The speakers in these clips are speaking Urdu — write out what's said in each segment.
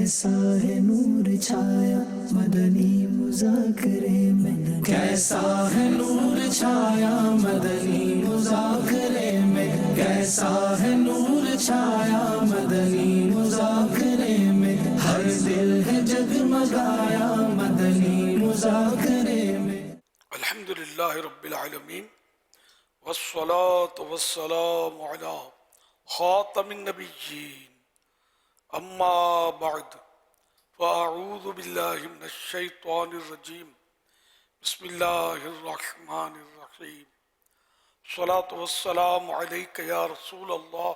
کیسا ہے نور چھایا مدنی مذاکرے میں، کیسا ہے نور چھایا مدنی مذاکرے میں، کیسا ہے نور چھایا مدنی مذاکرے میں، ہر دل ہے جگمگایا مدنی مذاکرے میں۔ الحمدللہ رب العالمین والصلاة والسلام علی خاتم النبیین، اما بعد فاعوذ باللہ من الشیطان الرجیم، بسم اللہ الرحمن الرحیم، الصلاة والسلام علیک یا رسول اللہ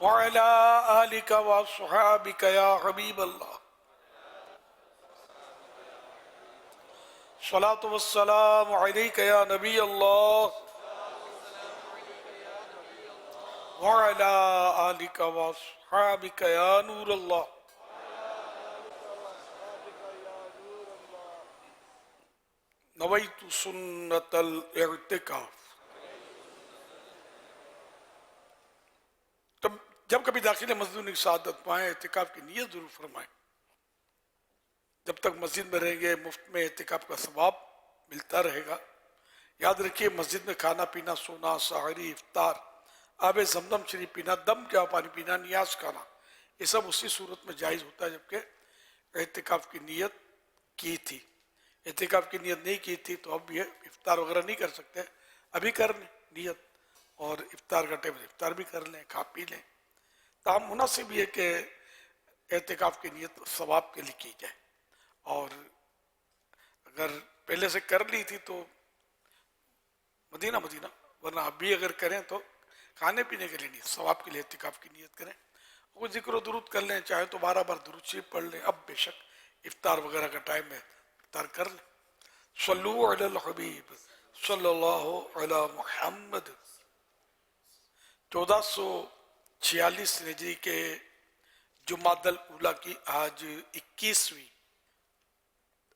وعلی آلک واصحابک یا حبیب اللہ، الصلاة والسلام علیک یا نبی اللہ وعلی آلک واصحابک یا نور اللہ۔ نویت سنت الاعتکاف۔ جب کبھی داخل مسجد سعادت پائیں اعتکاف کی نیت ضرور فرمائیں۔ جب تک مسجد میں رہیں گے مفت میں اعتکاف کا ثواب ملتا رہے گا۔ یاد رکھیے مسجد میں کھانا پینا، سونا، سحری، افطار، آب زمزم شریف پینا، دم کا پانی پینا، نیاز کھانا، یہ سب اسی صورت میں جائز ہوتا ہے جبکہ اعتکاف کی نیت کی تھی۔ اعتکاف کی نیت نہیں کی تھی تو اب یہ افطار وغیرہ نہیں کر سکتے، ابھی کر لیں نیت، اور افطار کا ٹائم افطار بھی کر لیں، کھا پی لیں۔ تاہم مناسب یہ کہ اعتکاف کی نیت ثواب کے لیے کی جائے، اور اگر پہلے سے کر لی تھی تو مدینہ ورنہ اب بھی اگر کریں تو کھانے پینے کے لیے نہیں، ثواب کے لیے اعتکاف کی نیت کریں۔ کوئی ذکر و درود کر لیں، چاہے تو 12 بار درود شریف پڑھ لیں، اب بے شک افطار وغیرہ کا ٹائم ہے افطار کر لیں۔ صلو علی الحبیب صلی اللہ علی محمد۔ 1446 ہجری کے جمادی الاولیٰ کی آج 21ویں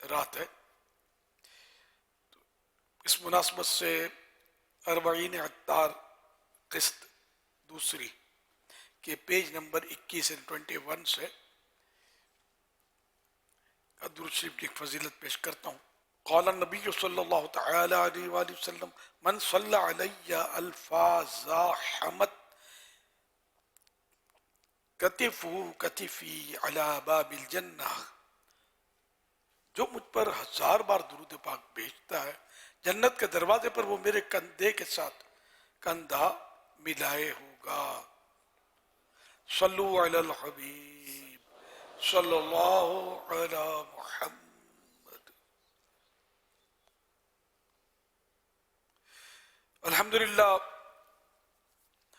رات ہے۔ اس مناسبت سے 40 عطار قسط دوسری کے پیج نمبر 21 سے درود شریف کی ایک فضیلت پیش کرتا ہوں۔ قال النبی صلی اللہ تعالی علیہ وآلہ وسلم من صلی علی الفازاحمت کتفہ کتفی علی باب الجنہ، جو مجھ پر 1000 بار درود پاک بھیجتا ہے جنت کے دروازے پر وہ میرے کندھے کے ساتھ کندھا ملائے ہوگا۔ صلو علی الحبیب صلی اللہ علی محمد۔ الحمدللہ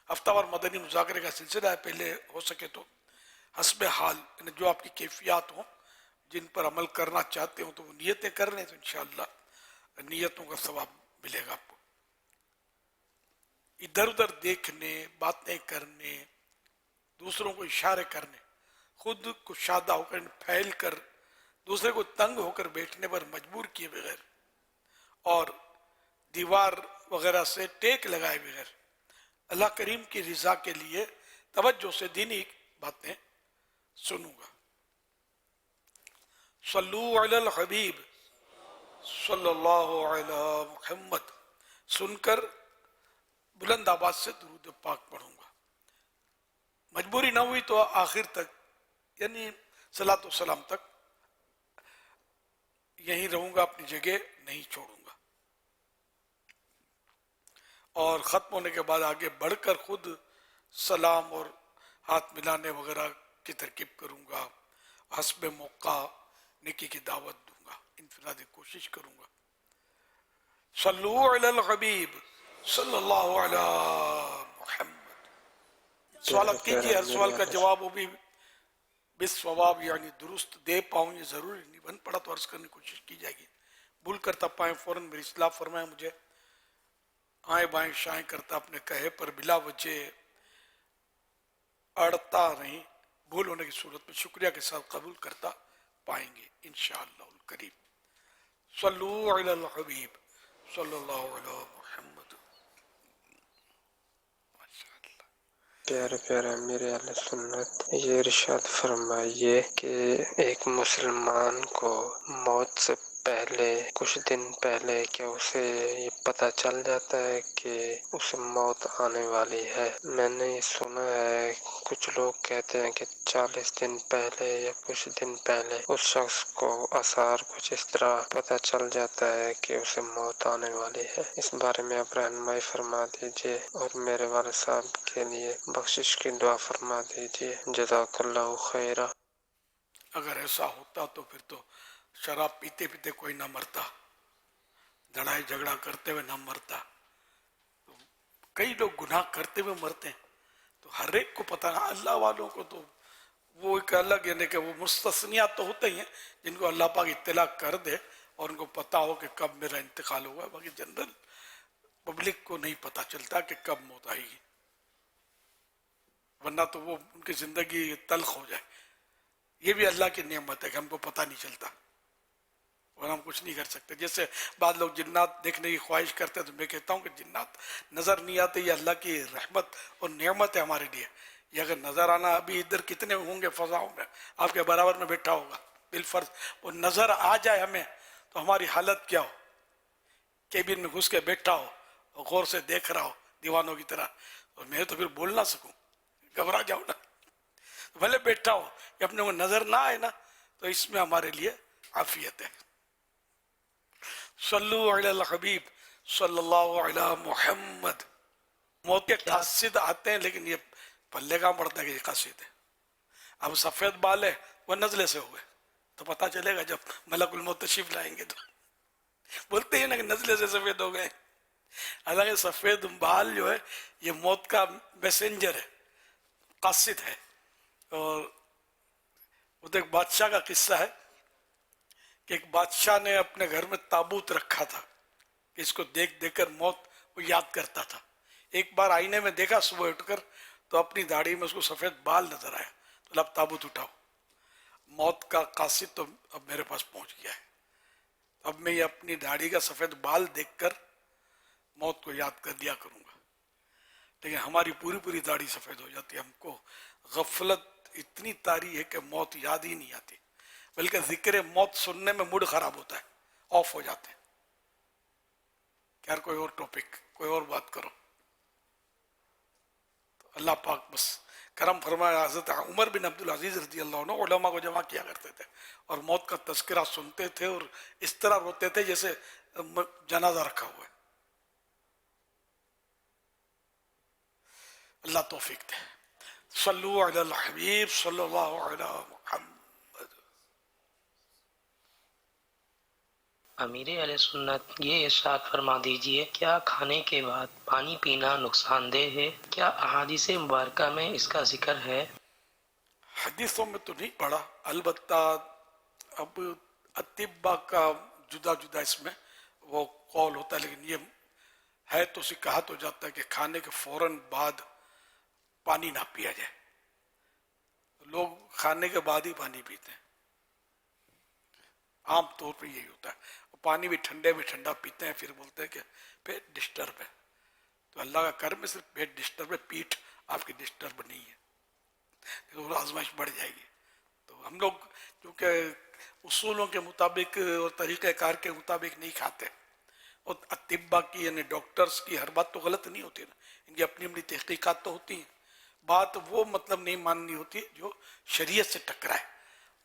ہفتہ وار مدنی مذاکرے کا سلسلہ ہے۔ پہلے ہو سکے تو حسب حال جو آپ کی کیفیات ہوں، جن پر عمل کرنا چاہتے ہوں تو وہ نیتیں کر لیں تو انشاءاللہ نیتوں کا ثواب ملے گا آپ کو۔ ادھر ادھر دیکھنے، باتیں کرنے، دوسروں کو اشارے کرنے، خود کشادہ ہو کر پھیل کر دوسرے کو تنگ ہو کر بیٹھنے پر مجبور کیے بغیر اور دیوار وغیرہ سے ٹیک لگائے بغیر اللہ کریم کی رضا کے لیے توجہ سے دینی باتیں سنوں گا۔ صلو علی الحبیب صلی اللہ علی محمد سن کر بلند آواز سے درود پاک پڑھوں گا۔ مجبوری نہ ہوئی تو آخر تک یعنی صلاۃ و سلام تک یہیں رہوں گا، اپنی جگہ نہیں چھوڑوں گا، اور ختم ہونے کے بعد آگے بڑھ کر خود سلام اور ہاتھ ملانے وغیرہ کی ترکیب کروں گا، حسب موقع نیکی کی دعوت دوں گا، انفرادی کوشش کروں گا۔ صلو علی الحبیب صلی اللہ علی محمد۔ سوالات کیجیے، ہر سوال کا جواب وہ بھی بالصواب یعنی درست دے پاؤں، یہ ضروری نہیں، بن پڑا تو عرض کرنے کی کوشش کی جائے گی، بھول کرتا پائیں فوراً میری اصلاح فرمائیں مجھے، آئیں بائیں شائیں کرتا اپنے کہے پر بلا وجہ اڑتا نہیں، بھول ہونے کی صورت میں شکریہ کے ساتھ قبول کرتا پائیں گے انشاءاللہ الکریم۔ صلو علی الحبیب صلی اللہ علی محمد۔ ماشاءاللہ پیارے پیارے امیر اہل سنت، یہ ارشاد فرمائیے کہ ایک مسلمان کو موت سے پہلے کچھ دن پہلے کیا اسے یہ پتہ چل جاتا ہے کہ اسے موت آنے والی ہے؟ میں نے یہ سنا ہے کچھ لوگ کہتے ہیں کہ 40 دن پہلے یا کچھ دن پہلے اس شخص کو آثار کچھ اس طرح پتہ چل جاتا ہے کہ اسے موت آنے والی ہے۔ اس بارے میں آپ رہنمائی فرما دیجیے اور میرے والد صاحب کے لیے بخشش کی دعا فرما دیجیے۔ جزاک اللہ خیرہ۔ اگر ایسا ہوتا تو پھر تو شراب پیتے پیتے کوئی نہ مرتا، لڑائی جھگڑا کرتے ہوئے نہ مرتا، کئی لوگ گناہ کرتے ہوئے مرتے ہیں، تو ہر ایک کو پتہ نہ، اللہ والوں کو تو وہ ایک الگ، یعنی کہ وہ مستثنیات تو ہوتے ہی ہیں جن کو اللہ پاک اطلاع کر دے اور ان کو پتہ ہو کہ کب میرا انتقال ہوا، باقی جنرل پبلک کو نہیں پتہ چلتا کہ کب موت آئے گی، ورنہ تو وہ ان کی زندگی تلخ ہو جائے۔ یہ بھی اللہ کی نعمت ہے کہ ہم کو پتہ نہیں چلتا اور ہم کچھ نہیں کر سکتے۔ جیسے بعض لوگ جنات دیکھنے کی خواہش کرتے ہیں تو میں کہتا ہوں کہ جنات نظر نہیں آتے، یہ اللہ کی رحمت اور نعمت ہے ہمارے لیے۔ یہ اگر نظر آنا، ابھی ادھر کتنے ہوں گے فضاؤں میں، آپ کے برابر میں بیٹھا ہوگا، بالفرض وہ نظر آ جائے ہمیں تو ہماری حالت کیا ہو؟ کیبن میں گھس کے بیٹھا ہو اور غور سے دیکھ رہا ہو دیوانوں کی طرح، اور میں تو پھر بول نہ سکوں، گھبرا جاؤں نا، بھلے بیٹھا ہو کہ اپنے کو نظر نہ آئے نا، تو اس میں ہمارے لیے عافیت ہے۔ صلو علی الحبیب صلی اللہ علی محمد۔ موت کے قاصد آتے ہیں لیکن یہ پلے کا پڑتا ہے کہ یہ قاصد ہے۔ اب سفید بال ہے، وہ نزلے سے ہوئے تو پتہ چلے گا جب ملک الموت تشریف لائیں گے تو بولتے ہیں نا کہ نزلے سے سفید ہو گئے، حالانکہ سفید بال جو ہے یہ موت کا میسنجر ہے، قاصد ہے۔ اور وہ تو ایک بادشاہ کا قصہ ہے کہ ایک بادشاہ نے اپنے گھر میں تابوت رکھا تھا کہ اس کو دیکھ دیکھ کر موت وہ یاد کرتا تھا۔ ایک بار آئینے میں دیکھا صبح اٹھ کر تو اپنی داڑھی میں اس کو سفید بال نظر آیا، تو اب تابوت اٹھاؤ، موت کا قاصد تو اب میرے پاس پہنچ گیا ہے، اب میں یہ اپنی داڑھی کا سفید بال دیکھ کر موت کو یاد کر دیا کروں گا۔ لیکن ہماری پوری پوری داڑھی سفید ہو جاتی ہے، ہم کو غفلت اتنی طاری ہے کہ موت یاد ہی نہیں آتی، بلکہ ذکر موت سننے میں موڈ خراب ہوتا ہے، آف ہو جاتے ہیں، یار کوئی اور ٹاپک، کوئی اور بات کرو۔ تو اللہ پاک بس کرم فرمایا۔ حضرت عمر بن عبدالعزیز رضی اللہ عنہ علماء کو جمع کیا کرتے تھے اور موت کا تذکرہ سنتے تھے اور اس طرح روتے تھے جیسے جنازہ رکھا ہوا ہے۔ اللہ توفیق دے۔ صلو علی الحبیب صلی اللہ علی محمد۔ امیر علیہ سنت، یہ ارشاد فرما دیجئے کیا کھانے کے بعد پانی پینا نقصان دہ ہے؟ کیا احادیث مبارکہ میں اس کا ذکر ہے؟ حدیثوں میں تو نہیں پڑھا، البتہ اب اطباء کا جدا جدا اس میں وہ قول ہوتا ہے، لیکن یہ ہے تو اسے کہا تو جاتا ہے کہ کھانے کے فوراً بعد پانی نہ پیا جائے۔ لوگ کھانے کے بعد ہی پانی پیتے ہیں، عام طور پہ یہی ہوتا ہے، پانی بھی ٹھنڈے میں ٹھنڈا پیتے ہیں، پھر بولتے ہیں کہ پیٹ ڈسٹرب ہے۔ تو اللہ کا کرم میں صرف پیٹ ڈسٹرب ہے، پیٹھ آپ کی ڈسٹرب نہیں ہے، لیکن آزمائش بڑھ جائے گی۔ تو ہم لوگ کیونکہ اصولوں کے مطابق اور طریقہ کار کے مطابق نہیں کھاتے، اور اطباء کی یعنی ڈاکٹرز کی ہر بات تو غلط نہیں ہوتی نا، ان کی اپنی اپنی تحقیقات تو ہوتی ہیں، بات وہ مطلب نہیں ماننی ہوتی جو شریعت سے ٹکرائے۔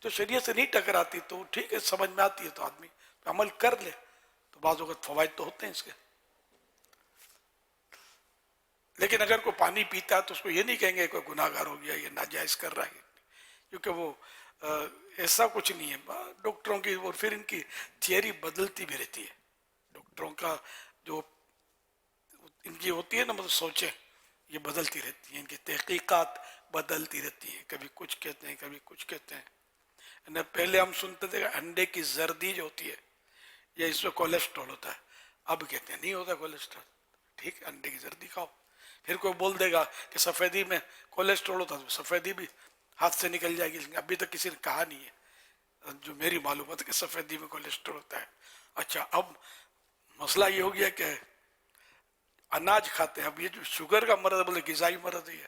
تو شریعت سے نہیں ٹکراتی تو ٹھیک ہے، سمجھ میں آتی ہے تو آدمی عمل کر لے، تو بعض اوقات فوائد تو ہوتے ہیں اس کے۔ لیکن اگر کوئی پانی پیتا ہے تو اس کو یہ نہیں کہیں گے کوئی گناہ گار ہو گیا، یہ ناجائز کر رہا ہے، کیونکہ وہ ایسا کچھ نہیں ہے۔ ڈاکٹروں کی اور پھر ان کی تھیوری بدلتی بھی رہتی ہے، ڈاکٹروں کا جو ان کی ہوتی ہے نا مطلب سوچیں، یہ بدلتی رہتی ہیں، ان کی تحقیقات بدلتی رہتی ہیں، کبھی کچھ کہتے ہیں کبھی کچھ کہتے ہیں۔ پہلے ہم سنتے تھے کہ انڈے کی زردی جو ہوتی ہے یہ اس میں کولیسٹرول ہوتا ہے، اب کہتے ہیں نہیں ہوتا کولیسٹرول، ٹھیک ہے انڈے کی زردی کھاؤ۔ پھر کوئی بول دے گا کہ سفیدی میں کولیسٹرول ہوتا ہے، تو سفیدی بھی ہاتھ سے نکل جائے گی، لیکن ابھی تک کسی نے کہا نہیں ہے جو میری معلومات ہے کہ سفیدی میں کولیسٹرول ہوتا ہے۔ اچھا، اب مسئلہ یہ ہو گیا کہ اناج کھاتے ہیں، اب یہ جو شوگر کا مرض ہے بولے غذائی مرض ہے،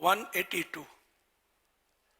182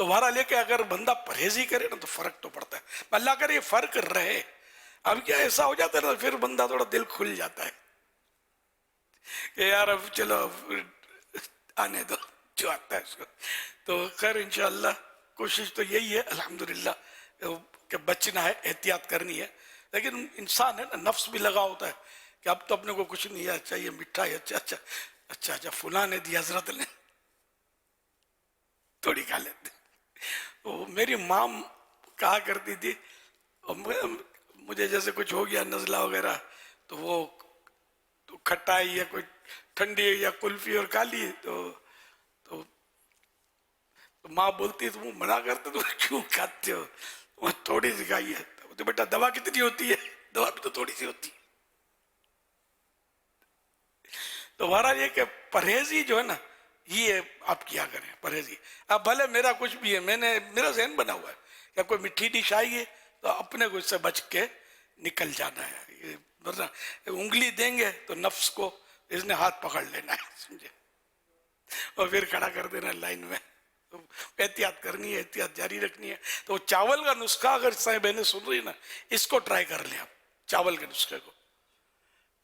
تو بہرحال یہ کہ اگر بندہ پرہیزی کرے نا تو فرق تو پڑتا ہے. اللہ کرے یہ فرق رہے. اب کیا ایسا ہو جاتا ہے نا پھر بندہ تھوڑا دل کھل جاتا ہے کہ یار اب چلو آنے دو جو آتا ہے اس کو. تو خیر انشاءاللہ کوشش تو یہی ہے الحمدللہ کہ بچنا ہے, احتیاط کرنی ہے. لیکن انسان ہے نا, نفس بھی لگا ہوتا ہے کہ اب تو اپنے کو کچھ نہیں ہے, اچھا یہ میٹھا ہے, اچھا اچھا اچھا اچھا فلاں نے دیا حضرت نے تھوڑی کھا لیتے. تو میری ماں کہا کرتی تھی, مجھے جیسے کچھ ہو گیا نزلہ وغیرہ تو وہ تو کھٹائی یا کوئی ٹھنڈی یا کلفی اور کھا لی تو ماں بولتی ہے تم منع کرتے تو کیوں کھاتے ہو, وہ تھوڑی سی کھائی ہے. تو بیٹا دوا کتنی ہوتی ہے, دوا بھی تو تھوڑی سی ہوتی ہے. تو ہمارا یہ کہ پرہیزی جو ہے نا یہ آپ کیا کریں پرہیزی. اب بھلے میرا کچھ بھی ہے, میرا ذہن بنا ہوا ہے کہ کوئی میٹھی ڈش آئی ہے تو اپنے کو اس سے بچ کے نکل جانا ہے. ورنہ انگلی دیں گے تو نفس کو اس نے ہاتھ پکڑ لینا ہے سمجھے, اور پھر کھڑا کر دینا لائن میں. تو احتیاط کرنی ہے, احتیاط جاری رکھنی ہے. تو چاول کا نسخہ اگر صاحب بہنیں سن رہی نا, اس کو ٹرائی کر لیں آپ, چاول کے نسخے کو.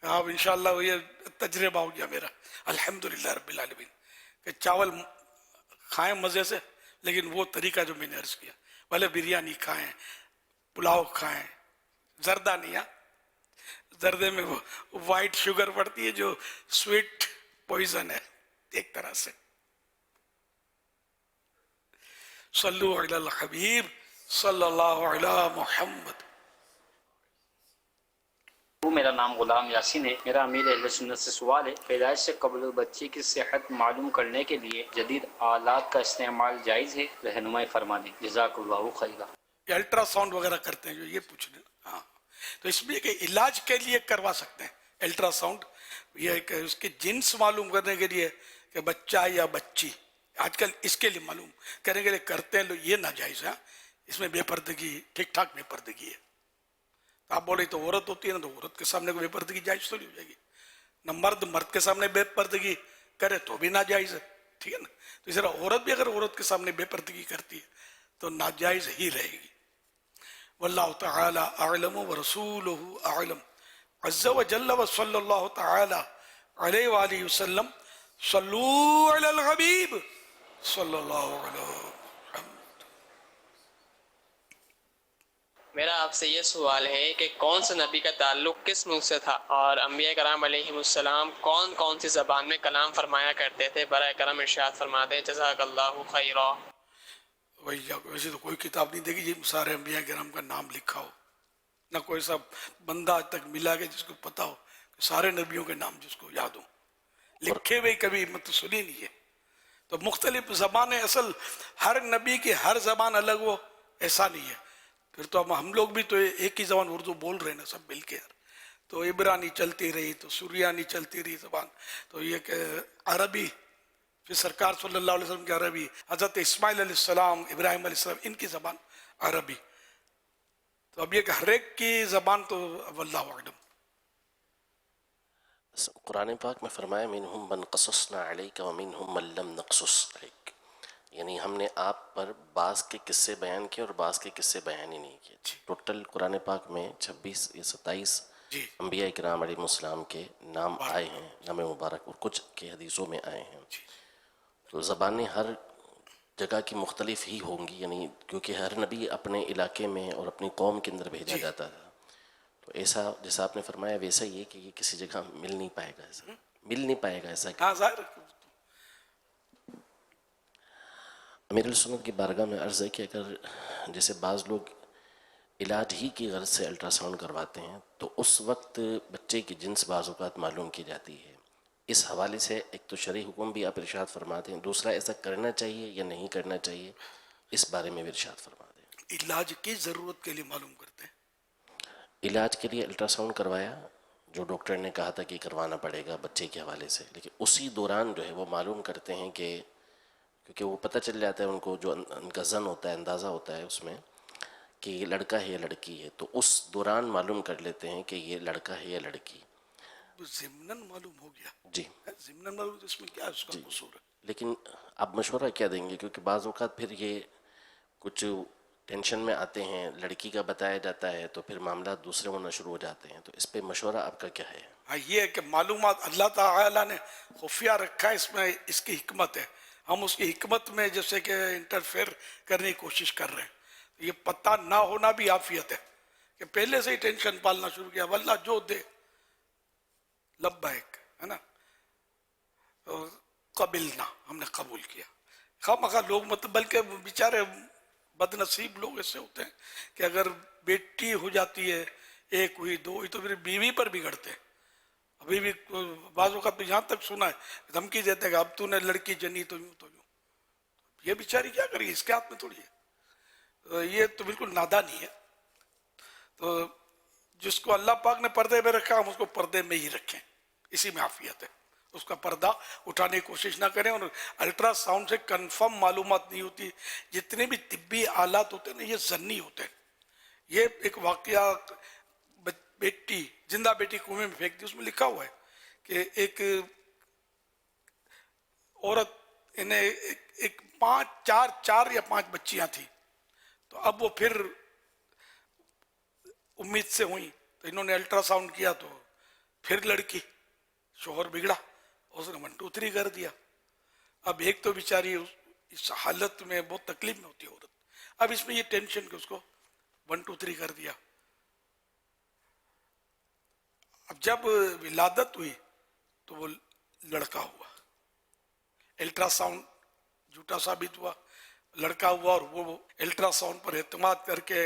آپ انشاءاللہ یہ تجربہ ہو گیا میرا الحمدللہ رب العالمین کہ چاول کھائیں مزے سے, لیکن وہ طریقہ جو میں نے عرض کیا, بھلے بریانی کھائیں, پلاؤ کھائیں, زردہ نہیں, زردے میں وہ وائٹ شوگر پڑتی ہے جو سویٹ پوائزن ہے ایک طرح سے. صلو علی الحبیب صلی اللہ علی محمد. میرا نام غلام یاسین ہے. میرا امیر اہل سنت سے سوال ہے, پیدائش سے قبل بچے کی صحت معلوم کرنے کے لیے جدید آلات کا استعمال جائز ہے؟ رہنمائی فرما دیں, جزاک اللہ خیرا. یہ الٹرا ساؤنڈ وغیرہ کرتے ہیں جو یہ پوچھ رہے ہیں. ہاں تو اس میں کہ علاج کے لیے کروا سکتے ہیں الٹرا ساؤنڈ, یہ کہ اس کی جنس معلوم کرنے کے لیے کہ بچہ یا بچی, آج کل اس کے لیے معلوم کرنے کے لیے کرتے ہیں لوگ, یہ ناجائز ہے. اس میں بے پردگی, ٹھیک ٹھاک بے پردگی ہے. تو آپ بولے تو عورت ہوتی ہے نا, تو عورت کے سامنے بے پردگی جائز تو نہیں ہو جائے گی. نہ مرد کے سامنے بے پردگی کرے تو بھی ناجائز ہے, ٹھیک ہے نا. تو اس طرح عورت بھی اگر عورت کے سامنے بے پردگی کرتی ہے تو ناجائز ہی رہے گی. واللہ تعالی اعلم ورسولہ اعلم عز وجل وصلی اللہ تعالی علیہ وآلہ وسلم. صلو علی الحبیب صلی اللہ علیہ وسلم. میرا آپ سے یہ سوال ہے کہ کون سے نبی کا تعلق کس ملک سے تھا, اور انبیاء کرام علیہ السلام کون کون سی زبان میں کلام فرمایا کرتے تھے؟ برائے کرم ارشاد فرما دیں, جزاک اللہ خیرا. ویسے تو کوئی کتاب نہیں دیکھی جس سارے انبیاء کرام کا نام لکھا ہو, نہ کوئی سا بندہ آج تک ملا کہ جس کو پتا ہو کہ سارے نبیوں کے نام جس کو یاد ہو. لکھے ہوئے کبھی مت سنی نہیں ہے. تو مختلف زبانیں, اصل ہر نبی کی ہر زبان الگ ہو ایسا نہیں ہے. پھر تو ہم لوگ بھی تو ایک ہی زبان اردو بول رہے ہیں نا سب مل کے. تو عبرانی چلتی رہی, تو سریانی چلتی رہی زبان, تو یہ کہ عربی, پھر سرکار صلی اللہ علیہ وسلم کی عربی, حضرت اسماعیل علیہ السلام, ابراہیم علیہ السلام, ان کی زبان عربی. تو اب یہ کہ ہر ایک کی زبان تو واللہ اعلم. قرآن پاک میں فرمایا منہم من قصصنا علیک ومنہم من لم نقصص علیک, یعنی ہم نے آپ پر بعض کے قصے بیان کیے اور بعض کے قصے بیان ہی نہیں کیے. ٹوٹل قرآن پاک میں 26 یا 27 انبیاء کرام علیہ السلام کے نام آئے ہیں, نام مبارک, اور کچھ کے حدیثوں میں آئے ہیں. تو زبانیں ہر جگہ کی مختلف ہی ہوں گی, یعنی کیونکہ ہر نبی اپنے علاقے میں اور اپنی قوم کے اندر بھیجا جاتا تھا. تو ایسا جیسا آپ نے فرمایا ویسا ہی ہے کہ یہ کسی جگہ مل نہیں پائے گا, ایسا مل نہیں پائے گا ایسا. ہاں ظاہر امیر السنت کی بارگاہ میں عرض ہے کہ اگر جیسے بعض لوگ علاج ہی کی غرض سے الٹرا ساؤنڈ کرواتے ہیں تو اس وقت بچے کی جنس بعض اوقات معلوم کی جاتی ہے. اس حوالے سے ایک تو شرعی حکم بھی آپ ارشاد فرماتے ہیں, دوسرا ایسا کرنا چاہیے یا نہیں کرنا چاہیے, اس بارے میں بھی ارشاد فرما دیں. علاج کی ضرورت کے لیے معلوم کرتے ہیں. علاج کے لیے الٹرا ساؤنڈ کروایا, جو ڈاکٹر نے کہا تھا کہ کروانا پڑے گا بچے کے حوالے سے, لیکن اسی دوران جو ہے وہ معلوم کرتے ہیں کہ کیونکہ وہ پتہ چل جاتا ہے ان کو, جو ان کا ظن ہوتا ہے, اندازہ ہوتا ہے اس میں کہ یہ لڑکا ہے یا لڑکی ہے, تو اس دوران معلوم کر لیتے ہیں کہ یہ لڑکا ہے یا لڑکی. ضمناً معلوم ہو گیا, جی ضمناً معلوم, اس میں کیا اس کا قصور ہے. لیکن آپ مشورہ کیا دیں گے, کیونکہ بعض اوقات پھر یہ کچھ ٹینشن میں آتے ہیں، لڑکی کا بتایا جاتا ہے تو پھر معاملات دوسرے ہونا شروع ہو جاتے ہیں، تو اس پہ مشورہ آپ کا کیا ہے؟ ہاں یہ ہے کہ معلومات اللہ تعالیٰ نے خفیہ رکھا ہے، اس میں اس کی حکمت ہے. ہم اس کی حکمت میں جیسے کہ انٹرفیئر کرنے کی کوشش کر رہے ہیں. یہ پتہ نہ ہونا بھی عافیت ہے کہ پہلے سے ہی ٹینشن پالنا شروع کیا. واللہ جو دے لبیک ہے نا، قبلنا، ہم نے قبول کیا. خواہ لوگ مطلب بلکہ بیچارے بد نصیب لوگ ایسے ہوتے ہیں کہ اگر بیٹی ہو جاتی ہے، ایک ہوئی دو ہوئی، تو پھر بیوی پر بگڑتے ہیں. ابھی بھی بعض اوقات یہاں تک سنا ہے دھمکی دیتے ہیں کہ اب تو نے لڑکی جنی تو یوں تو یوں. یہ بیچاری کیا کری، اس کے ہاتھ میں تھوڑی ہے. یہ تو بالکل نادانی ہے. تو جس کو اللہ پاک نے پردے میں رکھا ہم اس کو پردے میں ہی رکھیں، اسی میں عافیت ہے. اس کا پردہ اٹھانے کی کوشش نہ کریں. اور الٹرا ساؤنڈ سے کنفرم معلومات نہیں ہوتی. جتنے بھی طبی آلات ہوتے ہیں نا یہ ظنی ہوتے ہیں. یہ ایک واقعہ، بیٹی زندہ بیٹی کنویں میں پھینک دی، اس میں لکھا ہوا ہے کہ ایک عورت انہیں ایک چار یا پانچ بچیاں تھیں. تو اب وہ پھر امید سے ہوئی تو انہوں نے الٹرا ساؤنڈ کیا تو پھر لڑکی. شوہر بگڑا، اس نے 1 2 3 کر دیا. اب ایک تو بیچاری اس حالت میں بہت تکلیف میں ہوتی ہے عورت. اب اس میں یہ ٹینشن کہ اس کو 1 2 3 کر دیا. اب جب ولادت ہوئی تو وہ لڑکا ہوا. الٹرا ساؤنڈ جھوٹا ثابت ہوا، لڑکا ہوا. اور وہ الٹرا ساؤنڈ پر اعتماد کر کے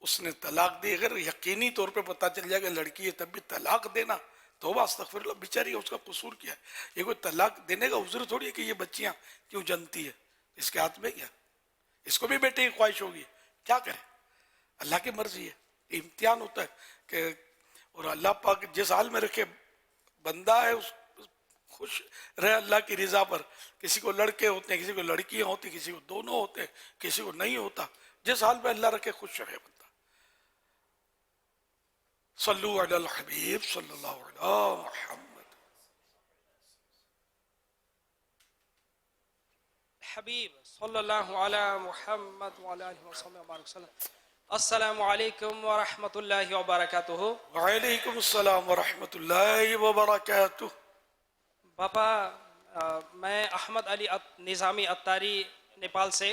اس نے طلاق دی. اگر یقینی طور پہ پتہ چل جائے کہ لڑکی ہے تب بھی طلاق دینا، توبہ استغفر اللہ. بیچاری اس کا قصور کیا ہے؟ یہ کوئی طلاق دینے کا عذر تھوڑی ہے کہ یہ بچیاں کیوں جنتی ہے. اس کے ہاتھ میں کیا؟ اس کو بھی بیٹے کی خواہش ہوگی، کیا کرے؟ اللہ کی مرضی ہے. امتحان ہوتا ہے کہ اور اللہ پاک جس حال میں رکھے بندہ ہے اس خوش رہے اللہ کی رضا پر. کسی کو لڑکے ہوتے ہیں، کسی کو لڑکیاں ہوتی، کسی کو دونوں ہوتے ہیں، کسی کو نہیں ہوتا. جس حال میں اللہ رکھے خوش رہے بندہ. صلو علی الحبیب صلی اللہ علیہ محمد. حبیب صلی اللہ علی محمد وعلی آلہ وسلم. السلام علیکم ورحمۃ اللہ وبرکاتہ. وعلیکم السلام ورحمۃ اللہ وبرکاتہ. باپا میں احمد علی نظامی اتاری نیپال سے.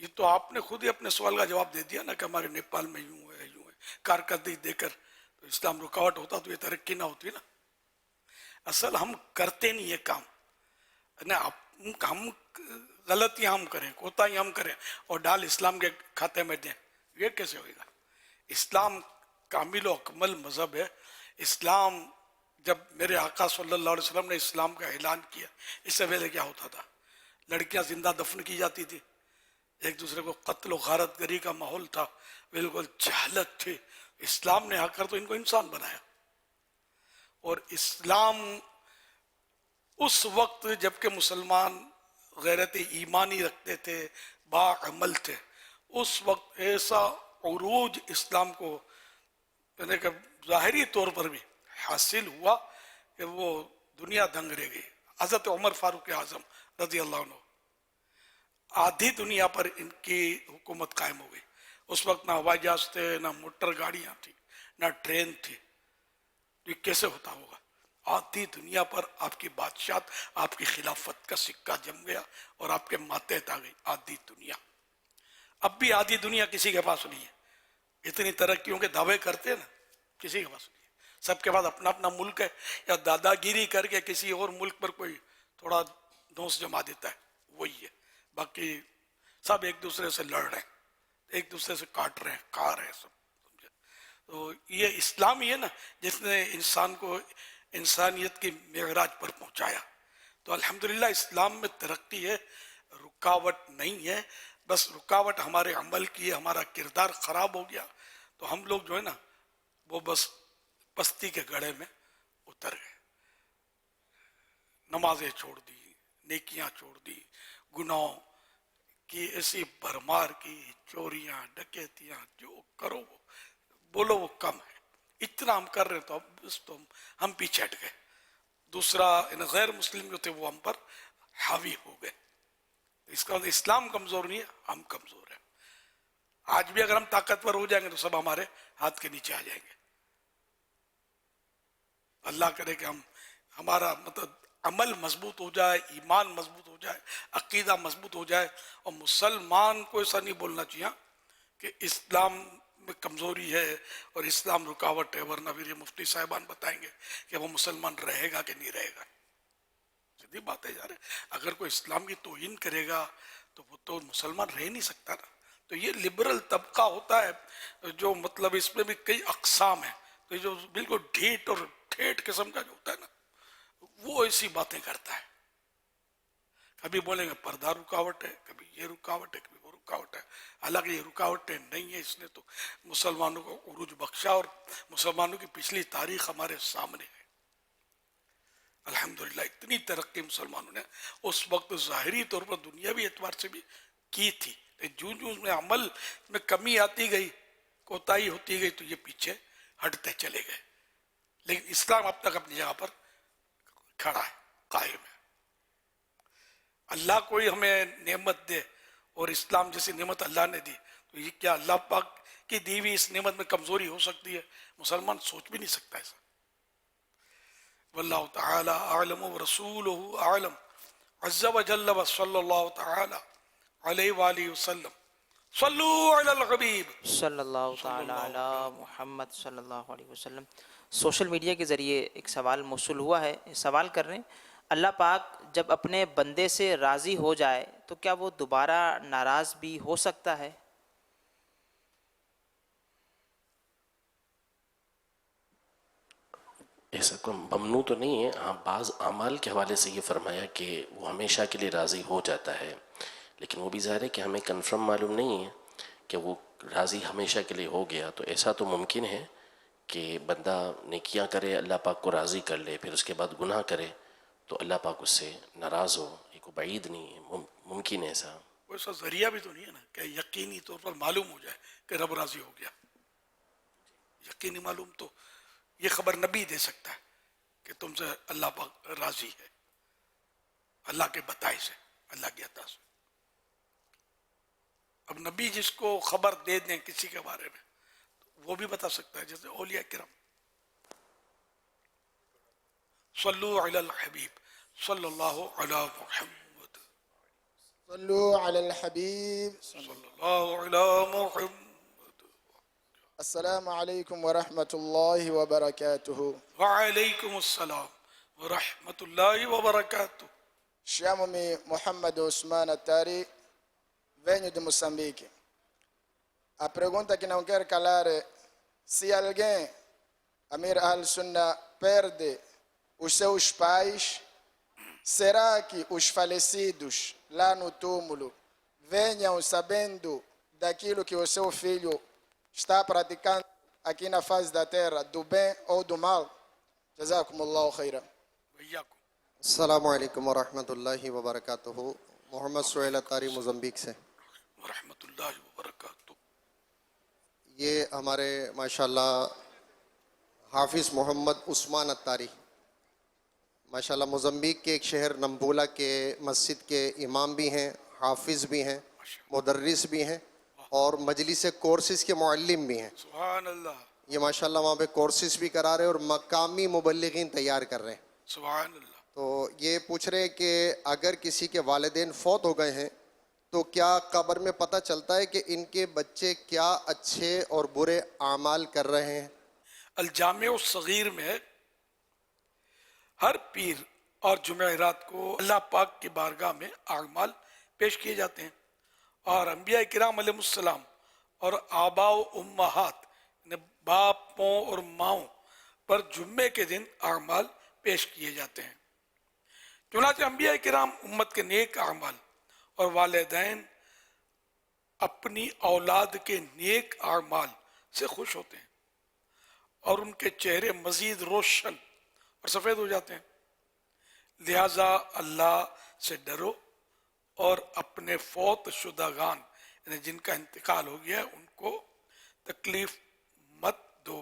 یہ تو آپ نے خود ہی اپنے سوال کا جواب دے دیا نا کہ ہمارے نیپال میں یوں ہے یوں ہے، کارکردگی دے کر تو اسلام رکاوٹ ہوتا تو یہ ترقی نہ ہوتی نا. اصل ہم کرتے نہیں یہ کام نا، ہم غلطیاں ہم کریں، کوتاہی ہم کریں اور ڈال اسلام کے کھاتے میں دیں، یہ کیسے ہوئے گا؟ اسلام کامل و اکمل مذہب ہے. اسلام جب میرے آقا صلی اللہ علیہ وسلم نے اسلام کا اعلان کیا، اس سے پہلے کیا ہوتا تھا؟ لڑکیاں زندہ دفن کی جاتی تھی، ایک دوسرے کو قتل و غارت گری کا ماحول تھا، بالکل جہالت تھی. اسلام نے آ کر تو ان کو انسان بنایا. اور اسلام اس وقت جب کہ مسلمان غیرت ایمانی رکھتے تھے، باعمل تھے، اس وقت ایسا عروج اسلام کو یعنی کہ ظاہری طور پر بھی حاصل ہوا کہ وہ دنیا دنگ رہ گئی. حضرت عمر فاروق اعظم رضی اللہ عنہ، آدھی دنیا پر ان کی حکومت قائم ہو گئی. اس وقت نہ ہوائی جہاز تھے، نہ موٹر گاڑیاں تھی، نہ ٹرین تھی. یہ کیسے ہوتا ہوگا؟ آدھی دنیا پر آپ کی بادشاہت، آپ کی خلافت کا سکہ جم گیا اور آپ کے ماتحت آ گئی آدھی دنیا. اب بھی آدھی دنیا کسی کے پاس نہیں ہے. اتنی ترقیوں کے دعوے کرتے ہیں نا، کسی کے پاس نہیں ہے. سب کے پاس اپنا اپنا ملک ہے، یا دادا گیری کر کے کسی اور ملک پر کوئی تھوڑا دھونس جما دیتا ہے، وہی ہے. باقی سب ایک دوسرے سے لڑ رہے ہیں، ایک دوسرے سے کاٹ رہے ہیں، کھا رہے ہیں سب. تو یہ اسلام ہی ہے نا جس نے انسان کو انسانیت کی معراج پر پہنچایا. تو الحمدللہ اسلام میں ترقی ہے، رکاوٹ نہیں ہے. بس رکاوٹ ہمارے عمل کی ہے، ہمارا کردار خراب ہو گیا تو ہم لوگ جو ہے نا وہ بس پستی کے گڑھے میں اتر گئے. نمازیں چھوڑ دی، نیکیاں چھوڑ دی، گناہوں کی ایسی بھرمار کی، چوریاں ڈکیتیاں جو کرو وہ بولو وہ کم ہے. اتنا ہم کر رہے تو اب بس تو ہم پیچھے ہٹ گئے. دوسرا غیر مسلم جو تھے وہ ہم پر حاوی ہو گئے. اس کا اسلام کمزور نہیں ہے، ہم کمزور ہیں. آج بھی اگر ہم طاقتور ہو جائیں گے تو سب ہمارے ہاتھ کے نیچے آ جائیں گے. اللہ کرے کہ ہمارا مطلب عمل مضبوط ہو جائے، ایمان مضبوط ہو جائے، عقیدہ مضبوط ہو جائے. اور مسلمان کو ایسا نہیں بولنا چاہیے کہ اسلام میں کمزوری ہے اور اسلام رکاوٹ ہے، ورنہ پھر یہ مفتی صاحبان بتائیں گے کہ وہ مسلمان رہے گا کہ نہیں رہے گا. سیدھی بات ہے یار، اگر کوئی اسلام کی توہین کرے گا تو وہ تو مسلمان رہ نہیں سکتا نا. تو یہ لبرل طبقہ ہوتا ہے جو مطلب اس میں بھی کئی اقسام ہیں. تو یہ جو بالکل ڈھیٹ اور ٹھیٹ قسم کا جو ہوتا ہے نا وہ ایسی باتیں کرتا ہے. کبھی بولیں گے پردہ رکاوٹ ہے، کبھی یہ رکاوٹ ہے، کبھی وہ رکاوٹ ہے. حالانکہ یہ رکاوٹیں نہیں ہے، اس نے تو مسلمانوں کو عروج بخشا اور مسلمانوں کی پچھلی تاریخ ہمارے سامنے ہے. الحمدللہ اتنی ترقی مسلمانوں نے اس وقت ظاہری طور پر دنیاوی اعتبار سے بھی کی تھی. جو اس میں عمل میں کمی آتی گئی، کوتاہی ہوتی گئی تو یہ پیچھے ہٹتے چلے گئے. لیکن اسلام اب تک اپنی جگہ پر کھڑا ہے، قائم ہے. اللہ کوئی ہمیں نعمت دے اور اسلام جیسی نعمت اللہ نے دی تو یہ کیا اللہ پاک کی دی ہوئی اس نعمت میں کمزوری ہو سکتی ہے؟ مسلمان سوچ بھی نہیں سکتا ایسا. واللہ تعالی اعلم ورسولہ اعلم عز وجل وصلی اللہ تعالی علیہ وآلہ وسلم. صلو علی الحبیب صلی اللہ تعالی علی محمد صلی اللہ علیہ وسلم. سوشل میڈیا کے ذریعے ایک سوال موصول ہوا ہے. سوال کر رہے ہیں اللہ پاک جب اپنے بندے سے راضی ہو جائے تو کیا وہ دوبارہ ناراض بھی ہو سکتا ہے؟ ایسا کوئی ممنوع تو نہیں ہے. ہاں بعض اعمال کے حوالے سے یہ فرمایا کہ وہ ہمیشہ کے لیے راضی ہو جاتا ہے، لیکن وہ بھی ظاہر ہے کہ ہمیں کنفرم معلوم نہیں ہے کہ وہ راضی ہمیشہ کے لیے ہو گیا. تو ایسا تو ممکن ہے کہ بندہ نیکیاں کرے، اللہ پاک کو راضی کر لے، پھر اس کے بعد گناہ کرے تو اللہ پاک اس سے ناراض ہو. یہ کوئی بعید نہیں ہے، ممکن ہے ایسا. ایسا ذریعہ بھی تو نہیں ہے نا کہ یقینی طور پر معلوم ہو جائے کہ رب راضی ہو گیا. یقینی معلوم تو یہ خبر نبی دے سکتا ہے کہ تم سے اللہ پاک راضی ہے، اللہ کے بتائے سے، اللہ کی عطا سے. اب نبی جس کو خبر دے دیں کسی کے بارے میں وہ بھی بتا سکتا ہے، جیسے اولیاء کرام. صلو علی الحبیب صلی اللہ علی محمد. صلوا على الحبيب. صلی اللہ علی محمد. السلام عليكم ورحمة الله وبركاته. وعلیکم السلام ورحمۃ اللہ وبرکاتہ. Chamo-me Mohamed Ousmane Attari, venho de Moçambique. A pergunta que não quero calar é: se alguém, Amir al-Sunnah, perde os seus pais, será que os falecidos lá no túmulo venham sabendo daquilo que o seu filho está praticando aqui na face da terra, do bem ou do mal? Jazakumullahu khairan. وإياکم. السلام علیکم ورحمۃ اللہ وبرکاتہ. محمد سہیل اتاری موزمبیک سے. ورحمۃ اللہ وبرکاتہ. یہ ہمارے ماشاءاللہ حافظ محمد عثمان اتاری ماشاءاللہ موزمبیک کے ایک شہر نمبولا کے مسجد کے امام بھی ہیں، حافظ بھی ہیں، مدرس بھی ہیں اور مجلس کورسز کے معلم بھی ہیں. سبحان اللہ. یہ ماشاءاللہ وہاں پہ کورسز بھی کرا رہے ہیں اور مقامی مبلغین تیار کر رہے ہیں. سبحان اللہ. تو یہ پوچھ رہے ہیں کہ اگر کسی کے والدین فوت ہو گئے ہیں تو کیا قبر میں پتہ چلتا ہے کہ ان کے بچے کیا اچھے اور برے اعمال کر رہے ہیں؟ الجامع الصغیر میں ہر پیر اور جمعرات کو اللہ پاک کی بارگاہ میں اعمال پیش کیے جاتے ہیں اور انبیاء کرام علیہ السلام اور آباء و امہات یعنی باپوں اور ماؤں پر جمعے کے دن اعمال پیش کیے جاتے ہیں. چنانچہ انبیاء کرام امت کے نیک اعمال اور والدین اپنی اولاد کے نیک اعمال سے خوش ہوتے ہیں اور ان کے چہرے مزید روشن اور سفید ہو جاتے ہیں. لہذا اللہ سے ڈرو اور اپنے فوت شدگان یعنی جن کا انتقال ہو گیا ہے ان کو تکلیف مت دو.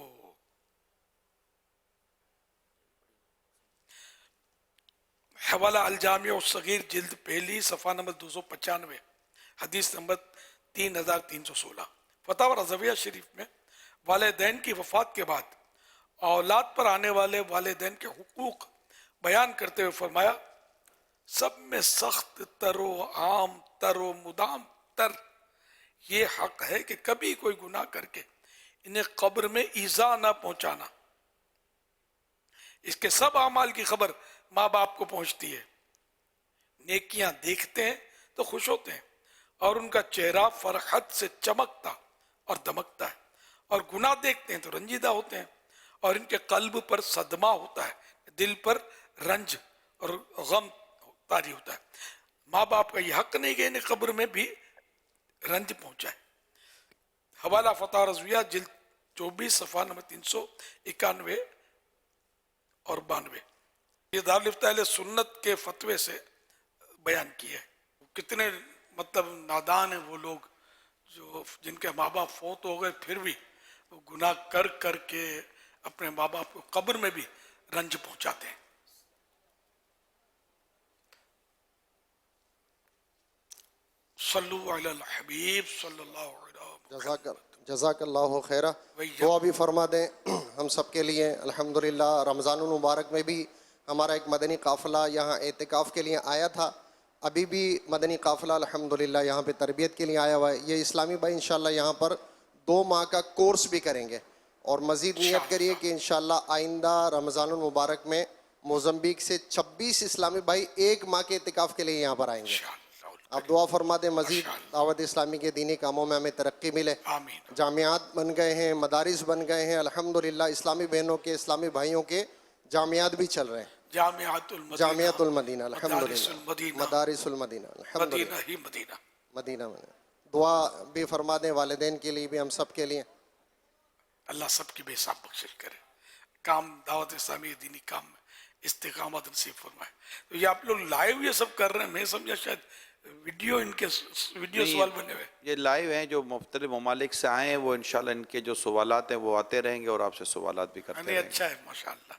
حوالہ الجامع الصغیر جلد پہلی صفحہ نمبر 295 حدیث نمبر 3316. فتاوی رضویہ شریف میں والدین کی وفات کے بعد اولاد پر آنے والے والدین کے حقوق بیان کرتے ہوئے فرمایا: سب میں سخت تر و عام تر و مدام تر یہ حق ہے کہ کبھی کوئی گناہ کر کے انہیں قبر میں ایذا نہ پہنچانا. اس کے سب اعمال کی خبر ماں باپ کو پہنچتی ہے. نیکیاں دیکھتے ہیں تو خوش ہوتے ہیں اور ان کا چہرہ فرحت سے چمکتا اور دمکتا ہے، اور گناہ دیکھتے ہیں تو رنجیدہ ہوتے ہیں اور ان کے قلب پر صدمہ ہوتا ہے، دل پر رنج اور غم طاری ہوتا ہے. ماں باپ کا یہ حق نہیں کہ انہیں قبر میں بھی رنج پہنچائے. حوالہ فتح رضویہ جلد 24 صفحہ نمبر 391 اور 92. یہ دارالفتہ اہل سنت کے فتوے سے بیان کیا ہے. کتنے مطلب نادان ہیں وہ لوگ جو جن کے ماں باپ فوت ہو گئے پھر بھی وہ گناہ کر کر کے اپنے ماں باپ کو قبر میں بھی رنج پہنچاتے ہیں. صلو علی الحبیب صلی اللہ علیہ وسلم. جزاک اللہ خیرہ. دعا بھی فرما دیں ہم سب کے لیے. الحمدللہ رمضان المبارک میں بھی ہمارا ایک مدنی قافلہ یہاں اعتکاف کے لیے آیا تھا. ابھی بھی مدنی قافلہ الحمدللہ یہاں پہ تربیت کے لیے آیا ہوا ہے. یہ اسلامی بھائی انشاءاللہ یہاں پر 2 ماہ کا کورس بھی کریں گے اور مزید نیت کریے کہ انشاءاللہ آئندہ رمضان المبارک میں موزمبیک سے 26 اسلامی بھائی 1 ماہ کے اعتکاف کے لیے یہاں پر آئیں گے. آپ دعا فرما دیں مزید دعوت اسلامی کے دینی کاموں میں ہمیں ترقی ملے. جامعات بن گئے ہیں، مدارس بن گئے ہیں الحمدللہ. اسلامی بہنوں کے، اسلامی بھائیوں کے جامعات بھی چل رہے ہیں. جامعۃ المدینہ الحمدللہ، مدارس المدینہ الحمدللہ، مدینہ میں. دعا بھی فرما دیں والدین کے لیے بھی، ہم سب کے لیے. اللہ سب کی بے حساب بخشش کرے. کام دعوت اسلامی دینی کام میں استقامت نصیب فرمائے. تو یہ آپ لوگ لائیو یہ سب کر رہے ہیں، میں سمجھا شاید ویڈیو ان کے ویڈیو سوال بنے ہوئے. یہ لائیو ہیں جو مختلف ممالک سے آئے ہیں، وہ انشاءاللہ ان کے جو سوالات ہیں وہ آتے رہیں گے اور آپ سے سوالات بھی کرتے رہیں گے. اچھا ہے ماشاءاللہ.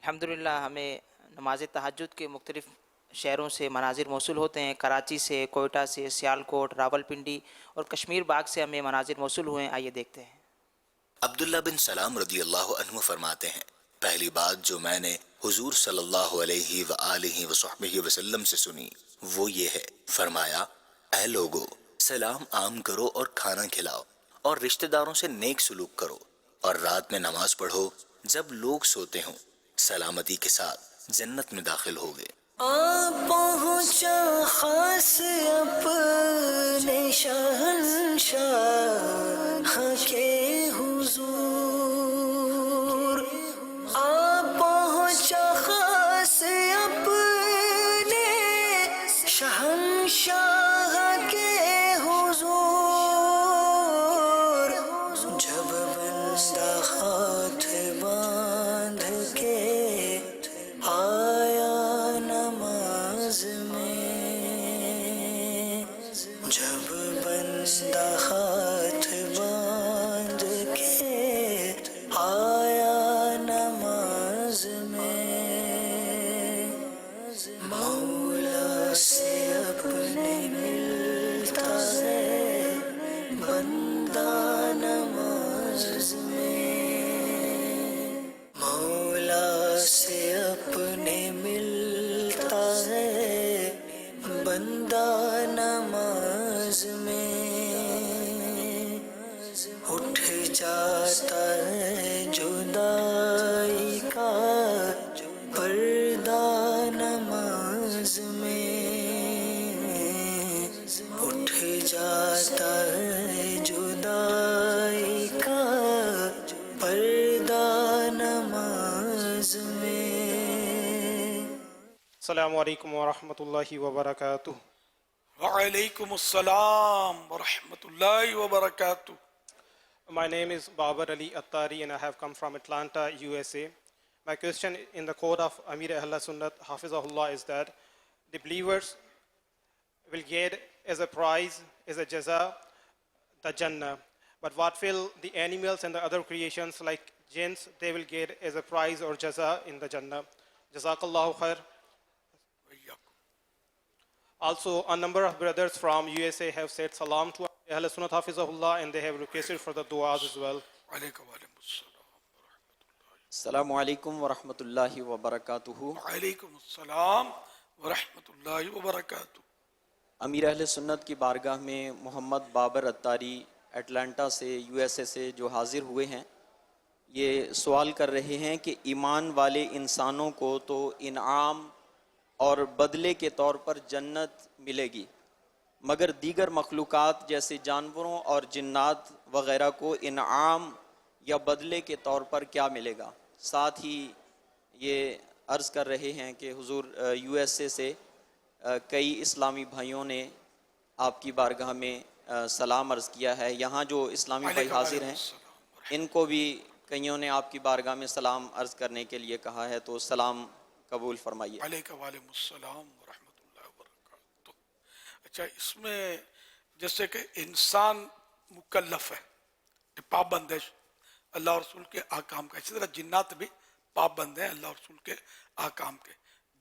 الحمدللہ ہمیں نماز تہجد کے مختلف شہروں سے مناظر موصول ہوتے ہیں. کراچی سے، کوئٹہ سے، سیالکوٹ، راولپنڈی اور کشمیر باغ سے ہمیں مناظر موصول ہوئے ہیں. آئیے دیکھتے ہیں. عبداللہ بن سلام رضی اللہ عنہ فرماتے ہیں، پہلی بات جو میں نے حضور صلی اللہ علیہ وآلہ وصحبہ وسلم سے سنی وہ یہ ہے، فرمایا اے لوگو سلام عام کرو اور کھانا کھلاؤ اور رشتہ داروں سے نیک سلوک کرو اور رات میں نماز پڑھو جب لوگ سوتے ہوں، سلامتی کے ساتھ جنت میں داخل ہوگے۔ پہنچا خاص اپنے شہنشاہ کے حضور، پہنچا خاص اپنے شہنشاہ کے حضور، جب بندہ ہاتھ باندھ کے آیا نماز میں، جب بندہ ہاتھ باندھ کے آیا نماز میں، مولا سے اپنے ملتا ہے بندہ نماز میں، مولا سے اپنے ملتا ہے بندہ نماز میں، اٹھ جاتا ہے جدائی کا پردہ نماز میں، اٹھ جاتا ہے جدائی کا پردہ نماز میں۔ السلام علیکم ورحمۃ اللہ وبرکاتہ۔ وعلیکم السلام ورحمۃ اللہ وبرکاتہ۔ My name is Babar Ali Attari and I have come from Atlanta, USA. My question in the court of Amir Ahl Sunnat Hafizahullah is that the believers will get as a prize, as a jaza, the Jannah. But what will the animals and the other creations like jinns, they will get as a prize or jaza in the Jannah? Jazakallahu khair. Also, a number of brothers from USA have said salam to Ahl Sunnat Hafizahullah and they have requested for the du'as as well. السلام علیکم ورحمۃ اللہ وبرکاتہ۔ وعلیکم السلام ورحمۃ اللہ وبرکاتہ۔ امیر اہل سنت کی بارگاہ میں محمد بابر اتاری اٹلانٹا سے USA سے جو حاضر ہوئے ہیں، یہ سوال کر رہے ہیں کہ ایمان والے انسانوں کو تو انعام اور بدلے کے طور پر جنت ملے گی، مگر دیگر مخلوقات جیسے جانوروں اور جنات وغیرہ کو انعام یا بدلے کے طور پر کیا ملے گا؟ ساتھ ہی یہ عرض کر رہے ہیں کہ حضور USA سے کئی اسلامی بھائیوں نے آپ کی بارگاہ میں سلام عرض کیا ہے، یہاں جو اسلامی بھائی حاضر ہیں ان کو بھی کئیوں نے آپ کی بارگاہ میں سلام عرض کرنے کے لیے کہا ہے، تو سلام قبول فرمائیے۔ علیکم وعلیکم السلام ورحمۃ اللہ وبرکاتہ۔ اچھا، اس میں جیسے کہ انسان مکلف ہے، پابند ہے اللہ اور رسول کے احکام کا، اسی طرح جنات بھی پابند ہیں اللہ اور رسول کے احکام کے،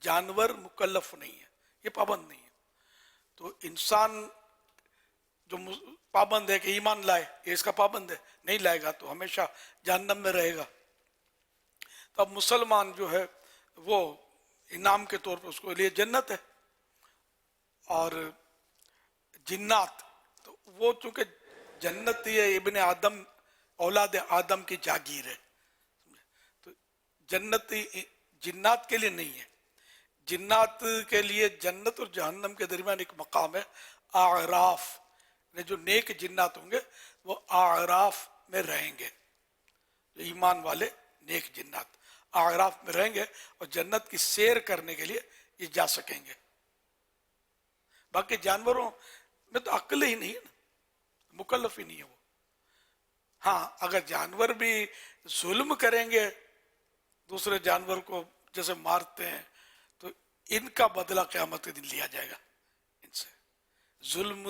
جانور مکلف نہیں ہے، یہ پابند نہیں ہے۔ تو انسان جو پابند ہے کہ ایمان لائے، یہ اس کا پابند ہے، نہیں لائے گا تو ہمیشہ جہنم میں رہے گا۔ تو اب مسلمان جو ہے وہ انعام کے طور پر اس کو لیے جنت ہے، اور جنات تو وہ چونکہ جنت یہ ابن آدم اولاد آدم کی جاگیر ہے، تو جنت جنات کے لیے نہیں ہے۔ جنات کے لیے جنت اور جہنم کے درمیان ایک مقام ہے اعراف، جو نیک جنات ہوں گے وہ اعراف میں رہیں گے، جو ایمان والے نیک جنات اعراف میں رہیں گے اور جنت کی سیر کرنے کے لیے یہ جا سکیں گے۔ باقی جانوروں میں تو عقل ہی نہیں ہے نا، مکلف ہی نہیں ہے وہ۔ ہاں، اگر جانور بھی ظلم کریں گے دوسرے جانور کو جیسے مارتے ہیں تو ان کا بدلہ قیامت کے دن لیا جائے گا ان سے۔ ظلم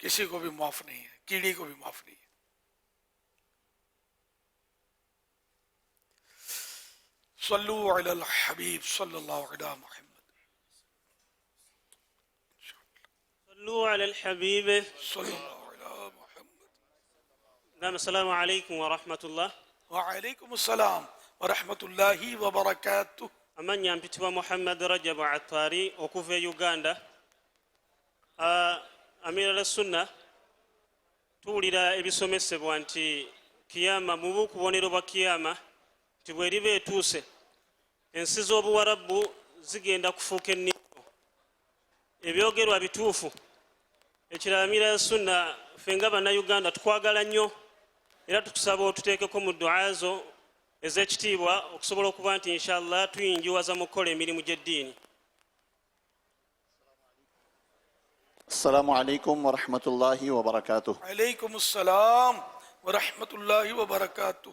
کسی کو بھی معاف نہیں ہے، کیڑی کو بھی معاف نہیں ہے۔ صلو علی الحبیب صلی اللہ علیہ محمد۔ صلو علی الحبیب صلی اللہ علیہ محمد۔ السلام علیکم ورحمۃ اللہ۔ وعلیکم السلام warahmatullahi wabarakatuh. Amanya mpitibwa Muhammad Rajab Attari okuva e Uganda. Amira la Sunna tuwulira ebisomesebwa nti kiyama mu bukubonero bwa kiyama nti bweriba etuuse ensi z'obuwarabu zigenda kufuuka ennimo. Ebyogerwa bituufu. Ekirala Amira la Sunna ffe nga bannayuganda tukwagala nnyo era tukusaba otuteekeko mu du'a zo ez'ekitiibwa okusobola okuba nti inshallah tuyinjiwaza mu kukola emirimu gy'eddiini. Assalamu alaikum wa rahmatullahi wa barakatuh. Alaikum assalam wa rahmatullahi wa barakatuh.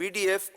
PDF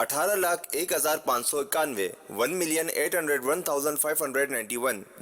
18,01,591 1,801,591।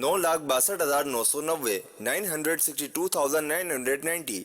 9,62,990 962,990।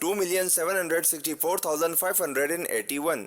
2,764,581।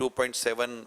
2.7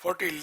40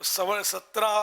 17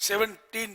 17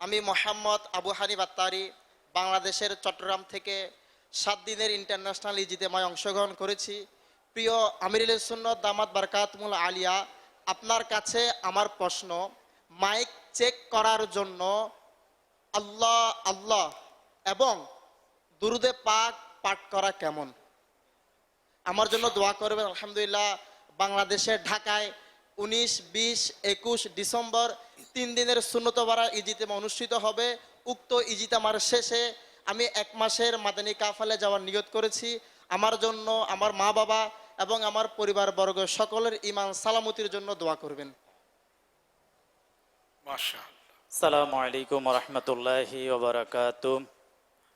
আমি মোহাম্মদ আবু হানিফ আত্তারি বাংলাদেশের চট্টগ্রাম থেকে 7 দিনের ইন্টারন্যাশনাল ইজতেমায় অংশগ্রহণ করেছি। প্রিয় আমিরুল সুন্নাত দামাত বারকাতুহুল আলিয়া, আপনার কাছে আমার প্রশ্ন, মাইক চেক করার জন্য আল্লাহ আল্লাহ এবং দুরুদে পাক পাঠ করা কেমন? আমার জন্য দোয়া করবেন। আলহামদুলিল্লাহ, বাংলাদেশের ঢাকায় 19, 20, 21 ডিসেম্বর 3 দিনের সুন্নত বারা ইজতেমা অনুষ্ঠিত হবে। উক্ত ইজতেমার শেষে আমি 1 মাসের মাদানী কাফেলায় যাওয়ার নিয়ত করেছি। আমার জন্য, আমার মা বাবা এবং আমার পরিবারবর্গ সকলের ঈমান সালামতির জন্য দোয়া করবেন। মাশাআল্লাহ। আসসালামু আলাইকুম ওয়া রাহমাতুল্লাহি ওয়া বারাকাতুহু।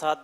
7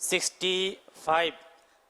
65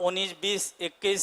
19, 20, 21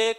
1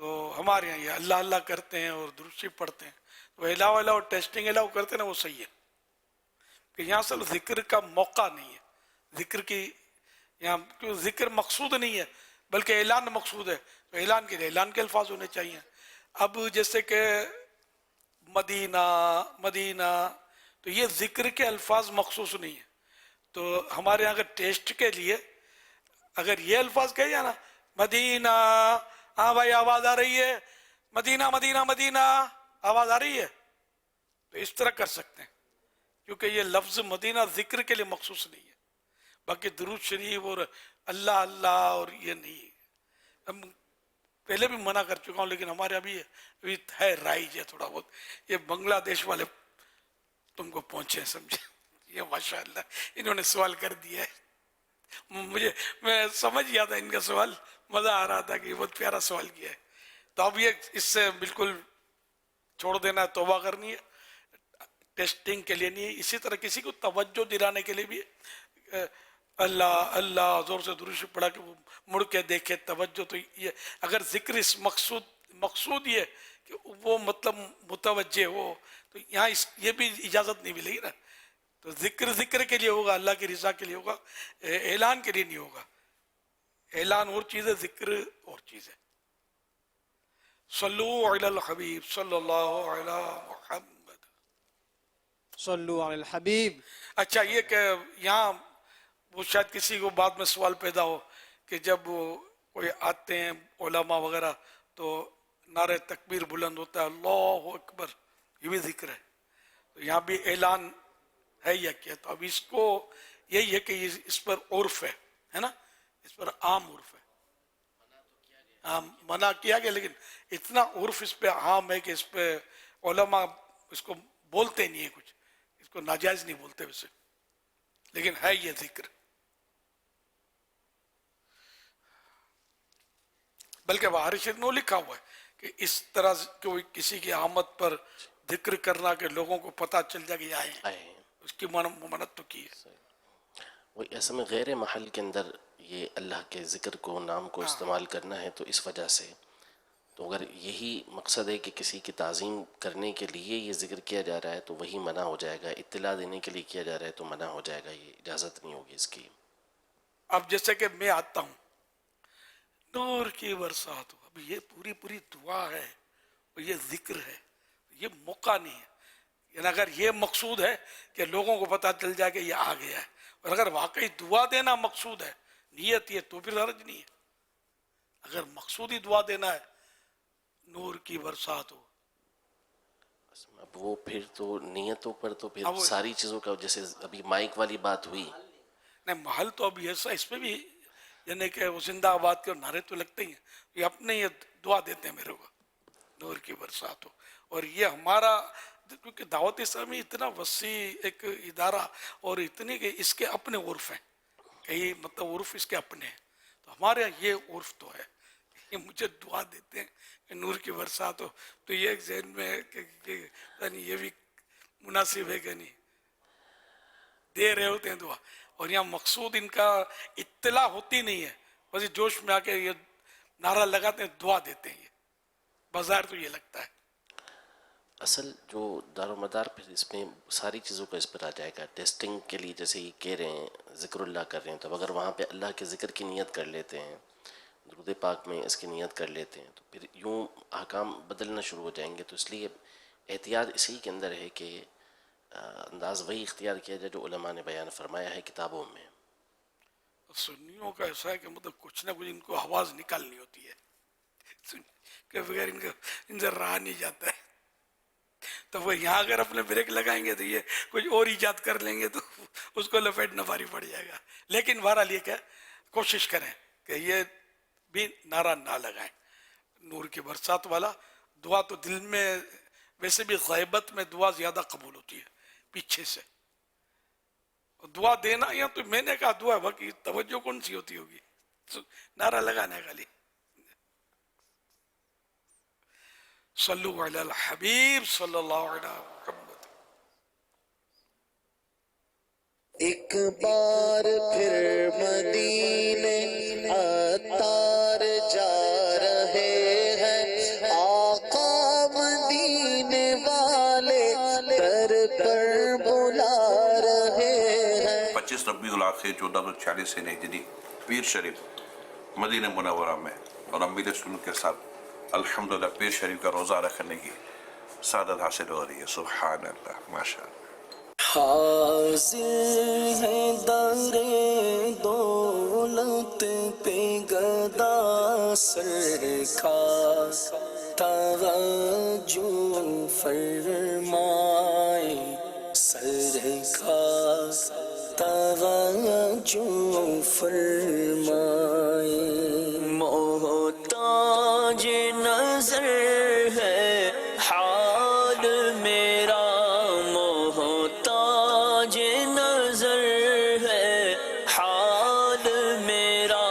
تو ہمارے یہاں یہ اللہ اللہ کرتے ہیں اور درود شریف پڑھتے ہیں، تو الاؤ الاؤ ٹیسٹنگ الاؤ کرتے ہیں نا، وہ صحیح ہے کہ یہاں اصل ذکر کا موقع نہیں ہے، ذکر کی یہاں کیوں ذکر مقصود نہیں ہے بلکہ اعلان مقصود ہے، تو اعلان کے لیے اعلان کے الفاظ ہونے چاہیے. اب جیسے کہ مدینہ مدینہ، تو یہ ذکر کے الفاظ مخصوص نہیں ہے. تو ہمارے یہاں اگر ٹیسٹ کے لیے اگر یہ الفاظ کہے جائے نا مدینہ، ہاں بھائی آواز آ رہی ہے، مدینہ مدینہ مدینہ آواز آ رہی ہے، تو اس طرح کر سکتے ہیں کیونکہ یہ لفظ مدینہ ذکر کے لیے مخصوص نہیں ہے. باقی درود شریف اور اللہ اللہ اور یہ نہیں، ہم پہلے بھی منع کر چکا ہوں لیکن ہمارے ابھی ہے رائج ہے تھوڑا بہت. یہ بنگلہ دیش والے تم کو پہنچے سمجھے، یہ ماشاءاللہ انہوں نے سوال کر دیا ہے. میں سمجھ گیا تھا ان کا سوال، مزہ آ رہا تھا کہ بہت پیارا سوال کیا ہے. تو اب یہ اس سے بالکل چھوڑ دینا ہے، توبہ کرنی ہے، ٹیسٹنگ کے لیے نہیں ہے. اسی طرح کسی کو توجہ دلانے کے لیے بھی اللہ اللہ زور سے درود شریف پڑھا کہ وہ مڑ کے دیکھے توجہ. تو یہ اگر ذکر اس مقصود یہ کہ وہ مطلب متوجہ ہو، تو یہاں یہ بھی اجازت نہیں ملے گی نا. تو ذکر کے لیے ہوگا، اللہ کی رضا کے لیے ہوگا، اعلان کے لیے نہیں ہوگا. اعلان اور چیز ہے، ذکر اور چیز ہے. صلو علی الحبیب صلی اللہ علی محمد صلو علی الحبیب. اچھا یہ کہ یہاں وہ شاید کسی کو بعد میں سوال پیدا ہو کہ جب کوئی آتے ہیں علماء وغیرہ تو نعرہ تکبیر بلند ہوتا ہے، اللہ اکبر، یہ بھی ذکر ہے. تو یہاں بھی اعلان ہے یا کیا؟ تو اب اس کو یہی ہے کہ اس پر عرف ہے نا، اس پر عام عرف ہے. منع کیا گیا لیکن اتنا عرف اس پہ عام ہے کہ اس پہ علماء اس کو بولتے نہیں ہیں، کچھ اس کو ناجائز نہیں بولتے ویسے، لیکن ہے یہ ذکر. بلکہ بہار شریف میں لکھا ہوا ہے کہ اس طرح کوئی کسی کی آمد پر ذکر کرنا کہ لوگوں کو پتہ چل جائے کہ یہ آئے ہیں، اس کی ممانعت تو کی ہے. وہ ایسے میں غیر محل کے اندر یہ اللہ کے ذکر کو، نام کو استعمال کرنا ہے، تو اس وجہ سے تو اگر یہی مقصد ہے کہ کسی کی تعظیم کرنے کے لیے یہ ذکر کیا جا رہا ہے تو وہی منع ہو جائے گا. اطلاع دینے کے لیے کیا جا رہا ہے تو منع ہو جائے گا، یہ اجازت نہیں ہوگی اس کی. اب جیسے کہ میں آتا ہوں نور کی برسات ہو، اب یہ پوری دعا ہے اور یہ ذکر ہے، یہ موقع نہیں ہے. یعنی اگر یہ مقصود ہے کہ لوگوں کو پتہ چل جائے کہ یہ آ گیا ہے، اور اگر واقعی دعا دینا مقصود ہے، نیت یہ، تو پھر حرج نہیں ہے. اگر مقصودی دعا دینا ہے نور کی برسات ہو، اب وہ پھر تو نیتوں پر تو پھر ساری چیزوں کا، جیسے ابھی مائک والی بات ہوئی نہیں محل تو ابھی ایسا، اس پہ بھی یعنی کہ وہ زندہ آباد کے نعرے تو لگتے ہی ہیں، یہ اپنے یہ دعا دیتے ہیں میرے کو نور کی برسات ہو. اور یہ ہمارا کیونکہ دعوت اسلامی اتنا وسیع ایک ادارہ اور اتنی کہ اس کے اپنے عرف ہیں، کئی مطلب عرف اس کے اپنے ہیں. تو ہمارے یہاں یہ عرف تو ہے، یہ مجھے دعا دیتے ہیں کہ نور کی برسات ہو، تو یہ ایک ذہن میں ہے کہ یہ بھی مناسب ہے کہ نہیں، دے رہے ہوتے ہیں دعا. اور یہاں مقصود ان کا اطلاع ہوتی نہیں ہے، بس جوش میں آ کے یہ نعرہ لگاتے ہیں، دعا دیتے ہیں. یہ بظاہر تو یہ لگتا ہے. اصل جو دار و مدار پھر اس میں ساری چیزوں کا اس پر آ جائے گا. ٹیسٹنگ کے لیے جیسے یہ کہہ رہے ہیں ذکر اللہ کر رہے ہیں، تو اگر وہاں پہ اللہ کے ذکر کی نیت کر لیتے ہیں، درود پاک میں اس کی نیت کر لیتے ہیں، تو پھر یوں احکام بدلنا شروع ہو جائیں گے. تو اس لیے احتیاط اسی کے اندر ہے کہ انداز وہی اختیار کیا جائے جو علماء نے بیان فرمایا ہے کتابوں میں. سنیوں کا ایسا ہے کہ مطلب کچھ نہ کچھ ان کو آواز نکالنی ہوتی ہے کہ بغیر ان سے رہا نہیں جاتا ہے. تو وہ یہاں اگر اپنے بریک لگائیں گے تو یہ کچھ اور ایجاد کر لیں گے تو اس کو لپیٹنا بھاری پڑ جائے گا. لیکن بہرحال یہ کہ کوشش کریں کہ یہ بھی نعرہ نہ لگائیں. نور کی برسات والا دعا تو دل میں ویسے بھی غیبت میں دعا زیادہ قبول ہوتی ہے پیچھے سے. دعا دینا یا تو میں نے کہا دعا، باقی توجہ کون سی ہوتی ہوگی، نعرہ لگانا ہے خالی. صلو علی الحبیب صلی اللہ علیہ محمد. ایک بار پھر مدینے عطار جا رہے ہیں، واقع 1440 ہجری پیر شریف مدینہ منورہ میں اور امیر سنت کے ساتھ الحمدللہ پیر شریف کا روزہ رکھنے کی سعادت حاصل ہو رہی ہے. سبحان اللہ، ماشاء اللہ. حاضر ہے در دولت پہ گدا سرکار، توجہ فرمائے سرکار، توجہ فرمائے. محتاج نظر ہے حال میرا، محتاج نظر ہے حال میرا،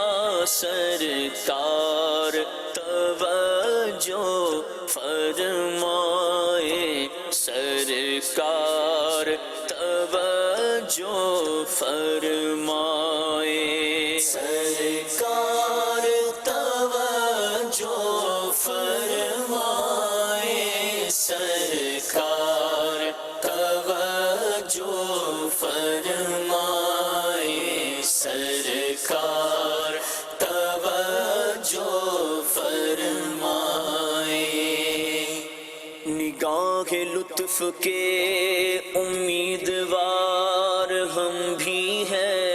سرکار توجہ فرمائے سرکار، توجہ فرمائے سرکار، توجہ فرمائے سرکار، توجہ فرمائے سرکار، توجہ فرمائے. نگاہ لطف کے امیدوار ہم بھی ہیں،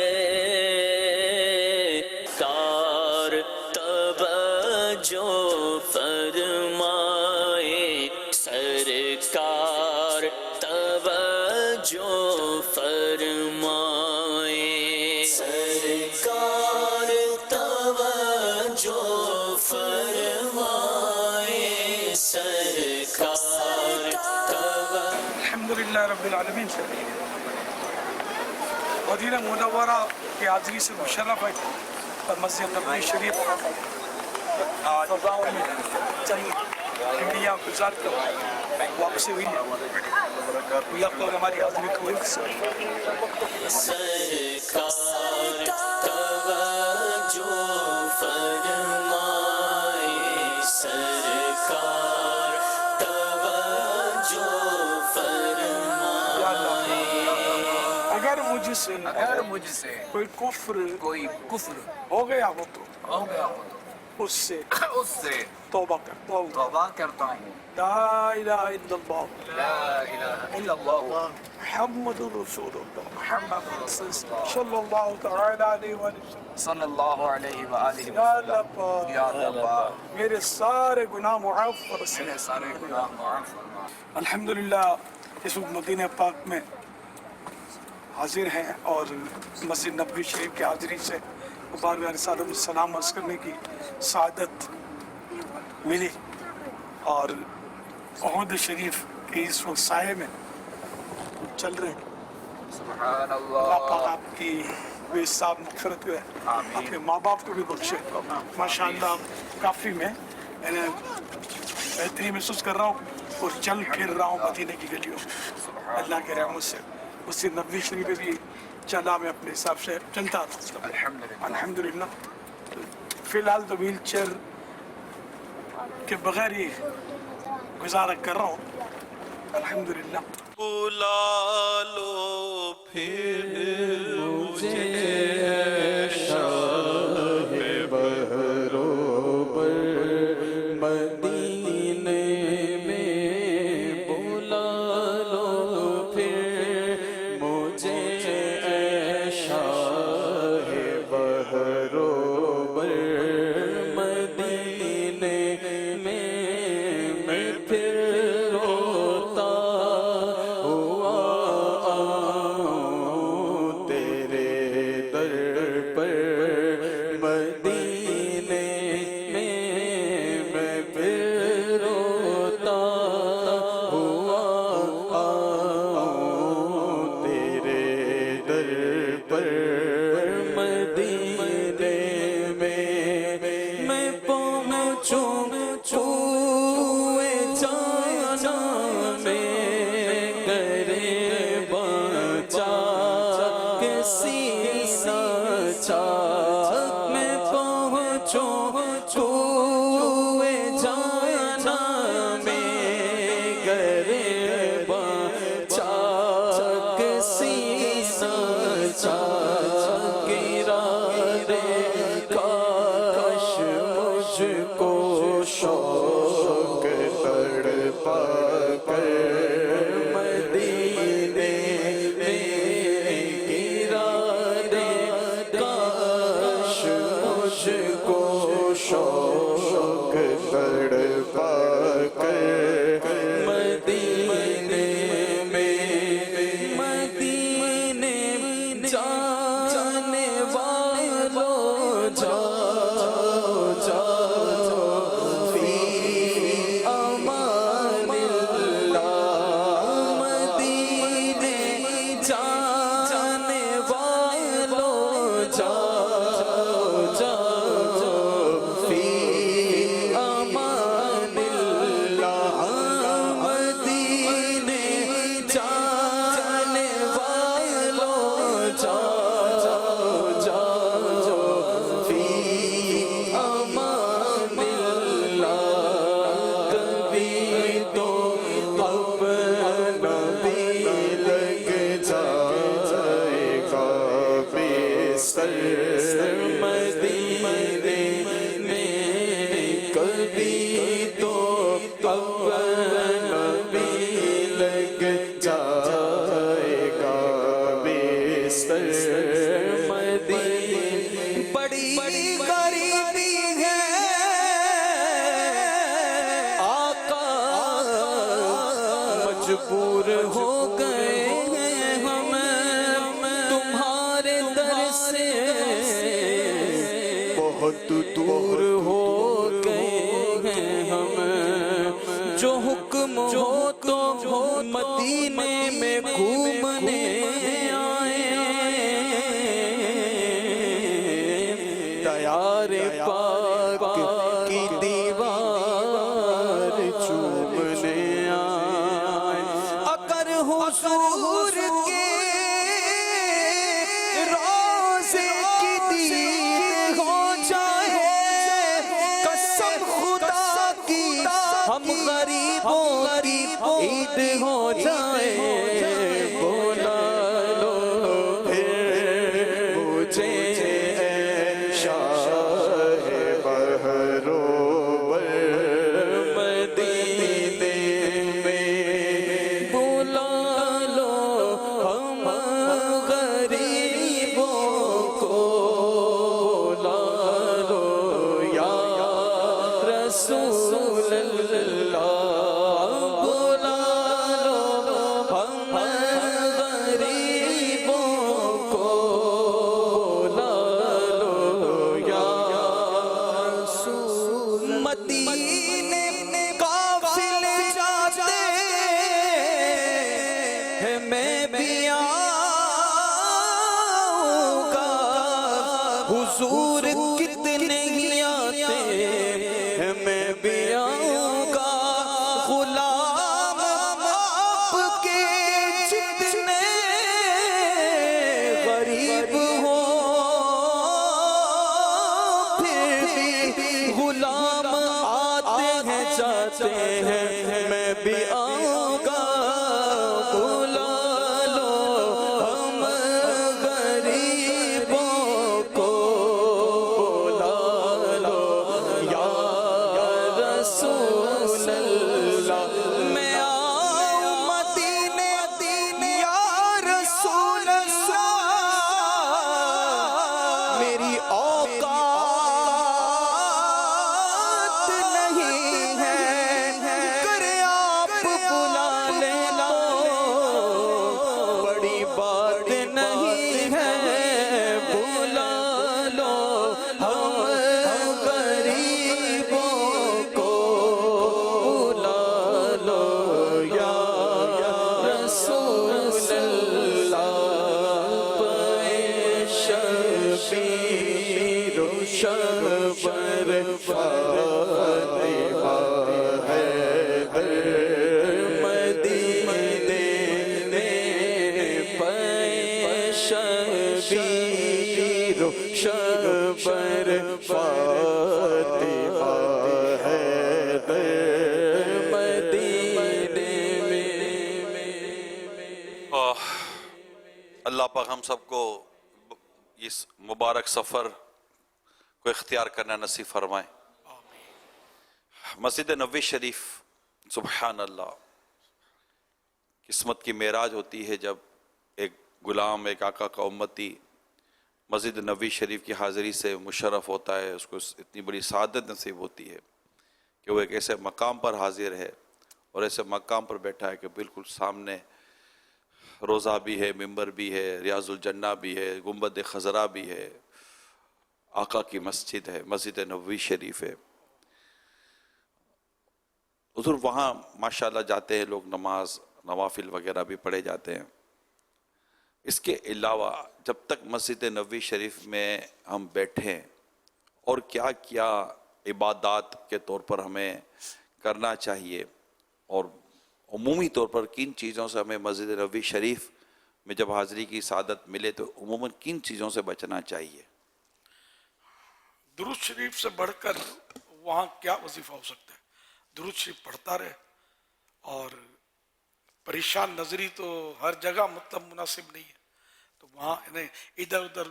کار توجہ فرمائے سرکار، توجہ فرمائے سرکار، توجہ فرمائے سرکار. الحمدللہ رب العالمین سے مدینہ منورہ کی حاضری سے مشرف ہے اور مسجد نبوی شریف فضاؤں میں چند انڈیا گزار کر واپسی ہوئی ہے. اللہ کو ہماری حاضری قبول سے سرکار، توجہ فرمائے سرکار، توجہ فرمائے. اگر مجھ سے کوئی کفر ہو گیا ہو تو اس سے توبہ کرتا ہوں. لا الہ الا اللہ محمد رسول اللہ، محمد رسول اللہ صلی اللہ تعالی علیہ وسلم. یا اللہ میرے سارے گناہ معاف فرما. الحمدللہ اس وقت مدینہ پاک میں حاضر ہیں اور مسجد نبوی شریف کی حاضری سے بارگاہ رسالت السلام عرض کرنے کی سعادت ملی اور عہد شریف کے اس وقت سائے میں چل رہے ہیں. سبحان اللہ. آپ کی بے حساب مغفرت ہے، آپ کے ماں باپ کو بھی بخشے. ماشاءاللہ کافی میں بہتری محسوس کر رہا ہوں اور چل پھر رہا ہوں مدینے کی گلیوں میں اللہ کے رحمت سے. مسجد نبوی شریف بھی چلا میں اپنے حساب سے چلتا تھا الحمدللہ. فی الحال تو ویل چیئر کے بغیر ہی گزارا کر رہا ہوں الحمدللہ. بلا لو پھر مجھے شاہ بہروبر مدینے میں، بلا لو پھر مجھے شاہ بہروبر مدینے میں. میں پھر روتا ہوا آؤں تیرے در پر مدینے میں. میں پھر روتا ہوا آؤں تیرے در پر مدینے میں. میں پہنچوں چھوئے جانا میں کرے بچا کسی سچا. میں پہنچوں چھوئے جانا میں کرے بچا کسی سچا. کو شوق تڑپا کر مدینے میں مدینے جانے والوں جاؤ جاؤ فی امان اللہ مدینے جانے والوں جاؤ جاؤ فی امان اللہ مدینے جانے والوں جاؤ جاؤ فی امان اللہ کبھی تو اپنا بھی لگ جائے گا بستر مدینے میں کبھی تو اپنا بھی لگ جائے گا بستر مدینے بڑی غریبی ہے آقا مجبور ہو گئے ہیں ہم تمہارے در سے بہت دور ہو گئے ہیں ہم جو حکم ہو تو مدینے میں گھومنے آئے تیار پاک کی دیوار چومنے آئے اگر حضور کے روزے کی دید ہو جائے قسم خدا کی ہم غریبوں کی عید ہو جائے بولا لو پھر مجھے اے شاہ بہرو مدینے میں بولا لو ہم غریبوں کو بولا لو یا رسول اللہ بولا لو ہم غریبوں کو بولا لو یا رسول مدینے قافلے جاتے ہیں میں بھی آؤں گا حضور کتنے ہی آتے ہیں میں بھی آؤں گا غلام آپ کے جتنے غریب ہو پھر بھی غلام آتے ہیں جاتے ہیں میں بھی آؤں گا بلا لو ہم غریبوں کو بلا لو یا رسول اللہ میں آؤں مدینے یا رسول اللہ میری اوقات نہیں ہے کرے آپ بلا لینا بڑی بات نہیں ہے بلا لو ہم غریبوں کو بلا لو یا رسول اللہ پے شبیر و شبر فاطمہ حیدر مدینے پے شبیر و شبر فاطمہ حیدر مدینے اللہ پاک ہم سب کو اس مبارک سفر کو اختیار کرنا نصیب فرمائے. مسجد نبوی شریف سبحان اللہ قسمت کی معراج ہوتی ہے جب ایک غلام ایک آقا کا امتی مسجد نبوی شریف کی حاضری سے مشرف ہوتا ہے، اس کو اتنی بڑی سعادت نصیب ہوتی ہے کہ وہ ایک ایسے مقام پر حاضر ہے اور ایسے مقام پر بیٹھا ہے کہ بالکل سامنے روضہ بھی ہے، ممبر بھی ہے، ریاض الجنہ بھی ہے، گنبد خضرا بھی ہے، آقا کی مسجد ہے، مسجد نبوی شریف ہے. حضور وہاں ماشاءاللہ جاتے ہیں لوگ، نماز نوافل وغیرہ بھی پڑھے جاتے ہیں. اس کے علاوہ جب تک مسجد نبوی شریف میں ہم بیٹھیں اور کیا کیا عبادات کے طور پر ہمیں کرنا چاہیے، اور عمومی طور پر کن چیزوں سے ہمیں مسجد نبوی شریف میں جب حاضری کی سعادت ملے تو عموماً کن چیزوں سے بچنا چاہیے؟ درود شریف سے بڑھ کر وہاں کیا وظیفہ ہو سکتا ہے؟ درود شریف پڑھتا رہے، اور پریشان نظری تو ہر جگہ مطلب مناسب نہیں ہے، تو وہاں نہیں ادھر ادھر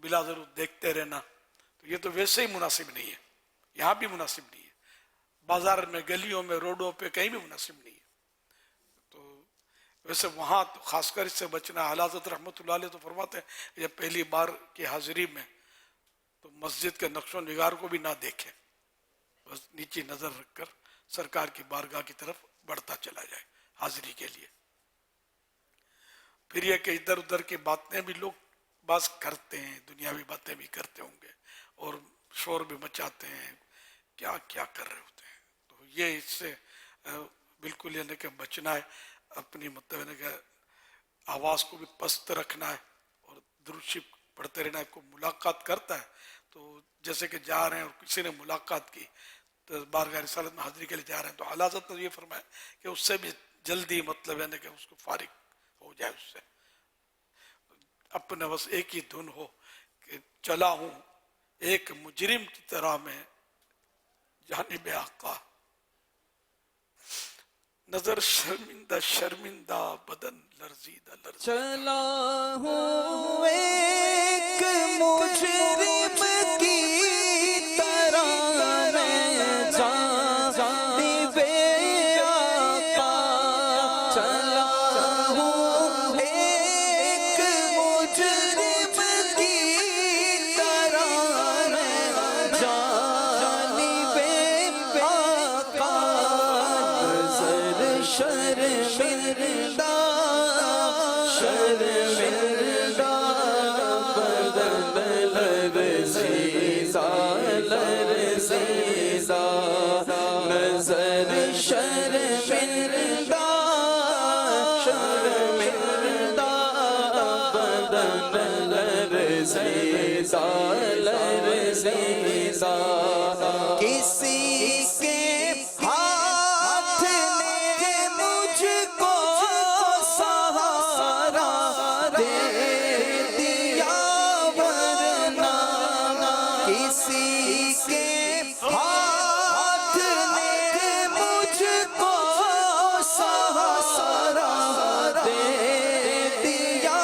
بلا ضرورت دیکھتے رہنا، تو یہ تو ویسے ہی مناسب نہیں ہے، یہاں بھی مناسب نہیں ہے، بازار میں، گلیوں میں، روڈوں پہ کہیں بھی مناسب نہیں ہے. تو ویسے وہاں تو خاص کر اس سے بچنا. حضرت رحمۃ اللہ علیہ تو فرماتے ہیں جب پہلی بار کی حاضری میں تو مسجد کے نقش و نگار کو بھی نہ دیکھیں، بس نیچی نظر رکھ کر سرکار کی بارگاہ کی طرف بڑھتا چلا جائے حاضری کے لیے. پھر یہ کہ ادھر ادھر کی باتیں بھی لوگ بعض کرتے ہیں، دنیاوی باتیں بھی کرتے ہوں گے اور شور بھی مچاتے ہیں، کیا کیا کر رہے ہوتے ہیں. تو یہ اس سے بالکل یعنی کہ بچنا ہے، اپنی مطلب کہ آواز کو بھی پست رکھنا ہے اور درود شریف پڑھتے رہنا ہے. کو ملاقات کرتا ہے تو جیسے کہ جا رہے ہیں اور کسی نے ملاقات کی تو بارگاہ رسالت میں حاضری کے لیے جا رہے ہیں، تو اعلیٰ حضرت نے یہ فرمایا کہ اس سے بھی جلدی مطلب ہے کہ اس کو فارغ ہو جائے، اس سے اپنا بس ایک ہی دھن ہو کہ چلا ہوں ایک مجرم کی طرح میں جانب آقا، نظر شرمندہ شرمندہ بدن لرزیدہ لرزیدہ. چلا ہوں ایک مجرم کی طرح میں جانب آقا، چلا ہوں ایک مجرم کی طرح میں جانب آقا، نظر شرمندہ شرمندہ بدن لرزیدہ لرزیدہ، نظر شرمندہ شرمندہ بدن لرزیدہ لرزیدہ. کسی کے ہاتھ نے مجھ کو سہارا دے دیا، ورنہ کسی کے ہاتھ نے مجھ کو سہارا دے دیا،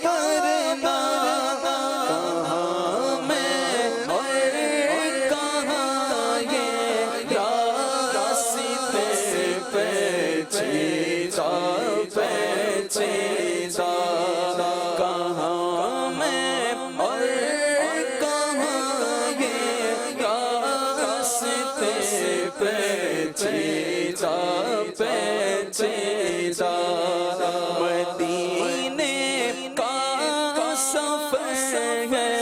ورنہ کہاں میں اور کہاں یہ راستے پیچیدہ پیچیدہ، کہاں میں اور کہاں یہ راستے پیچیدہ پیچیدہ. مدینے کا سفر ہے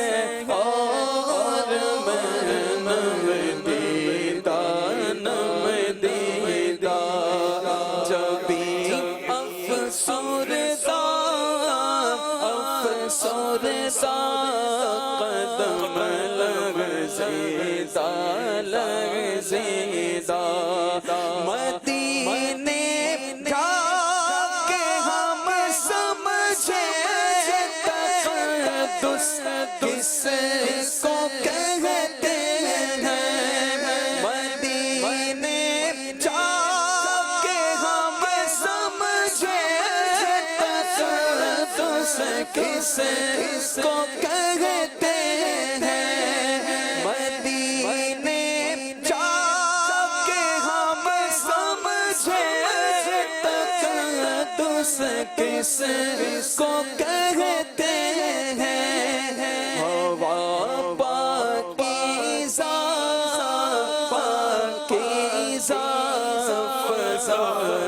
اور میں نم دیدہ نم دیدہ، جبھی افسردہ افسردہ قدم لرزیدہ لرزیدہ. مدینے جا کے ہم سمجھے تقدس کس کو کہتے ہیں، مدینے جا کے ہم سمجھے تقدس کس کو کہتے ہیں، مدینے جا کے ہم سمجھے تقدس کس کو کہتے ہیں.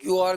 QR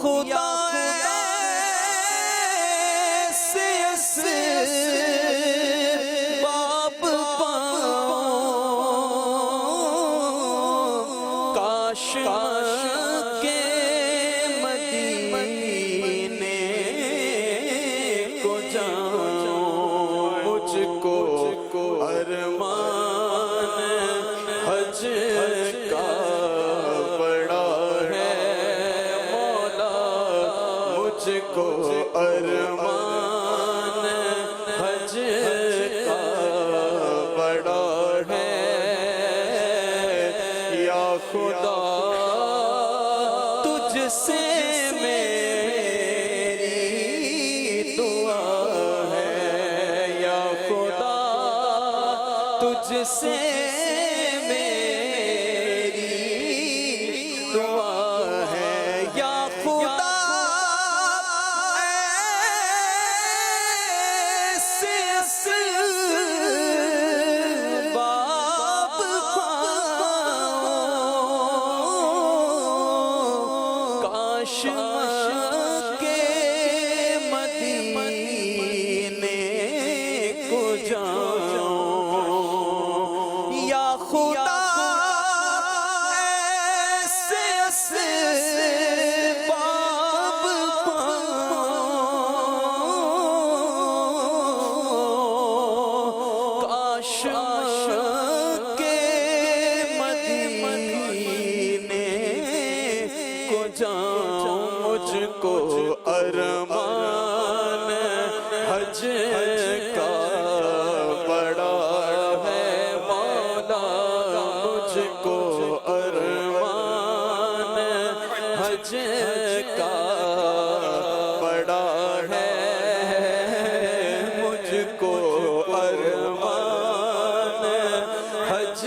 خدا باپ کاش کے مدینے کو جاؤں مجھ کو ارمان حج کا بڑا ہے مولا مجھ کو ارمان حج کا بڑا ہے یا خدا تجھ سے میری دعا ہے یا خدا تجھ سے میری دعا ہے یا خدا باپ کاش کے مدینے کو جاؤں یا خدا ایسے باپ کاش کے مدینے کو جاؤں مجھ کو ارمان حج کا بڑا ہے مولا مجھ کو ارمان حج کا بڑا ہے مجھ کو ارمان حج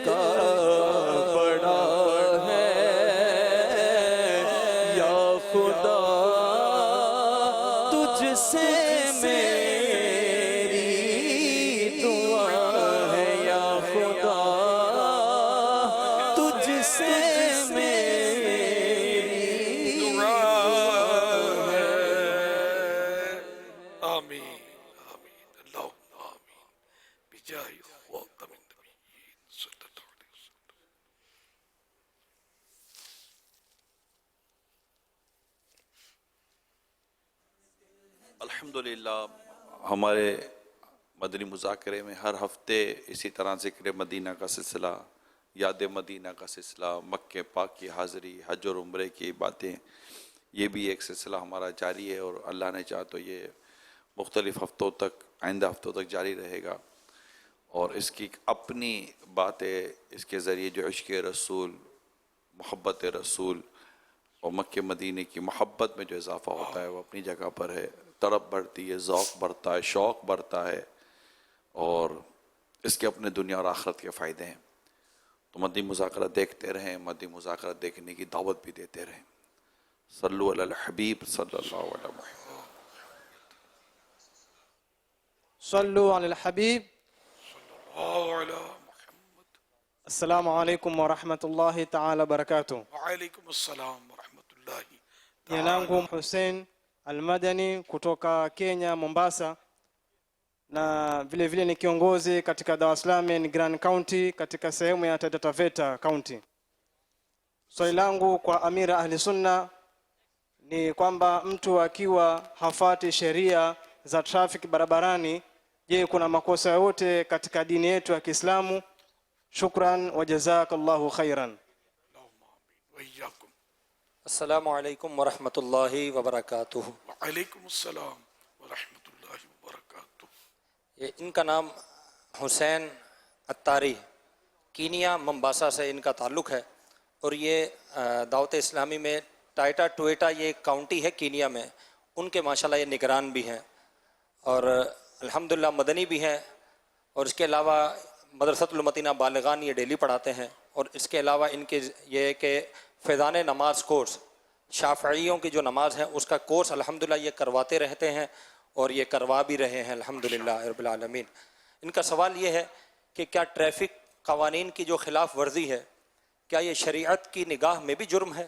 کا بڑا ہے یا خدا تجھ سے میری دعا ہے یا خدا تجھ سے میری دعا ہے آمین آمین اللہم آمین بجاہ خاتم النبیین صلی اللہ علیہ وسلم. الحمدللہ ہمارے مدنی مذاکرے میں ہر ہفتے اسی طرح ذکر مدینہ کا سلسلہ، یاد مدینہ کا سلسلہ، مکہ پاک کی حاضری، حج اور عمرے کی باتیں، یہ بھی ایک سلسلہ ہمارا جاری ہے اور اللہ نے چاہا تو یہ مختلف ہفتوں تک، آئندہ ہفتوں تک جاری رہے گا. اور اس کی اپنی باتیں، اس کے ذریعے جو عشق رسول، محبت رسول اور مکہ مدینے کی محبت میں جو اضافہ ہوتا ہے وہ اپنی جگہ پر ہے. تڑپ بڑھتی ہے، ذوق بڑھتا ہے، شوق بڑھتا ہے اور اس کے اپنے دنیا اور آخرت کے فائدے ہیں. تو مدنی مذاکرہ دیکھتے رہیں، مدنی مذاکرہ دیکھنے کی دعوت بھی دیتے رہیں. صلو علی الحبیب صلی اللہ علیہ وسلم. صلو علی الحبیب. السلام علیکم ورحمۃ اللہ تعالی وبرکاتہ. وعلیکم السلام ورحمۃ اللہ. Jina langu Hussein Almadani kutoka Kenya, Mombasa, na vile vile ni kiongozi katika Dar es Salaam ni Grand County katika sehemu ya Taita Taveta County. Swali langu kwa Amira Ahli Sunna ni kwamba mtu akiwa hafati sheria za traffic barabarani, je, kuna makosa yote katika dini yetu ya Kiislamu? Shukran wa jazakallahu khairan. السلام علیکم ورحمۃ اللہ وبرکاتہ. وعلیکم السلام ورحمۃ اللہ وبرکاتہ. ان کا نام حسین اتاری، کینیا ممباسا سے ان کا تعلق ہے اور یہ دعوت اسلامی میں ٹائٹا ٹویٹا یہ ایک کاؤنٹی ہے کینیا میں، ان کے ماشاءاللہ یہ نگران بھی ہیں اور الحمدللہ مدنی بھی ہیں. اور اس کے علاوہ مدرسۃ المدینہ بالغان یہ ڈیلی پڑھاتے ہیں. اور اس کے علاوہ ان کے یہ کہ فیضان نماز کورس، شافعیوں کی جو نماز ہے اس کا کورس الحمدللہ یہ کرواتے رہتے ہیں اور یہ کروا بھی رہے ہیں الحمدللہ رب العالمین. ان کا سوال یہ ہے کہ کیا ٹریفک قوانین کی جو خلاف ورزی ہے، کیا یہ شریعت کی نگاہ میں بھی جرم ہے؟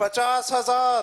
50,000।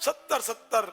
70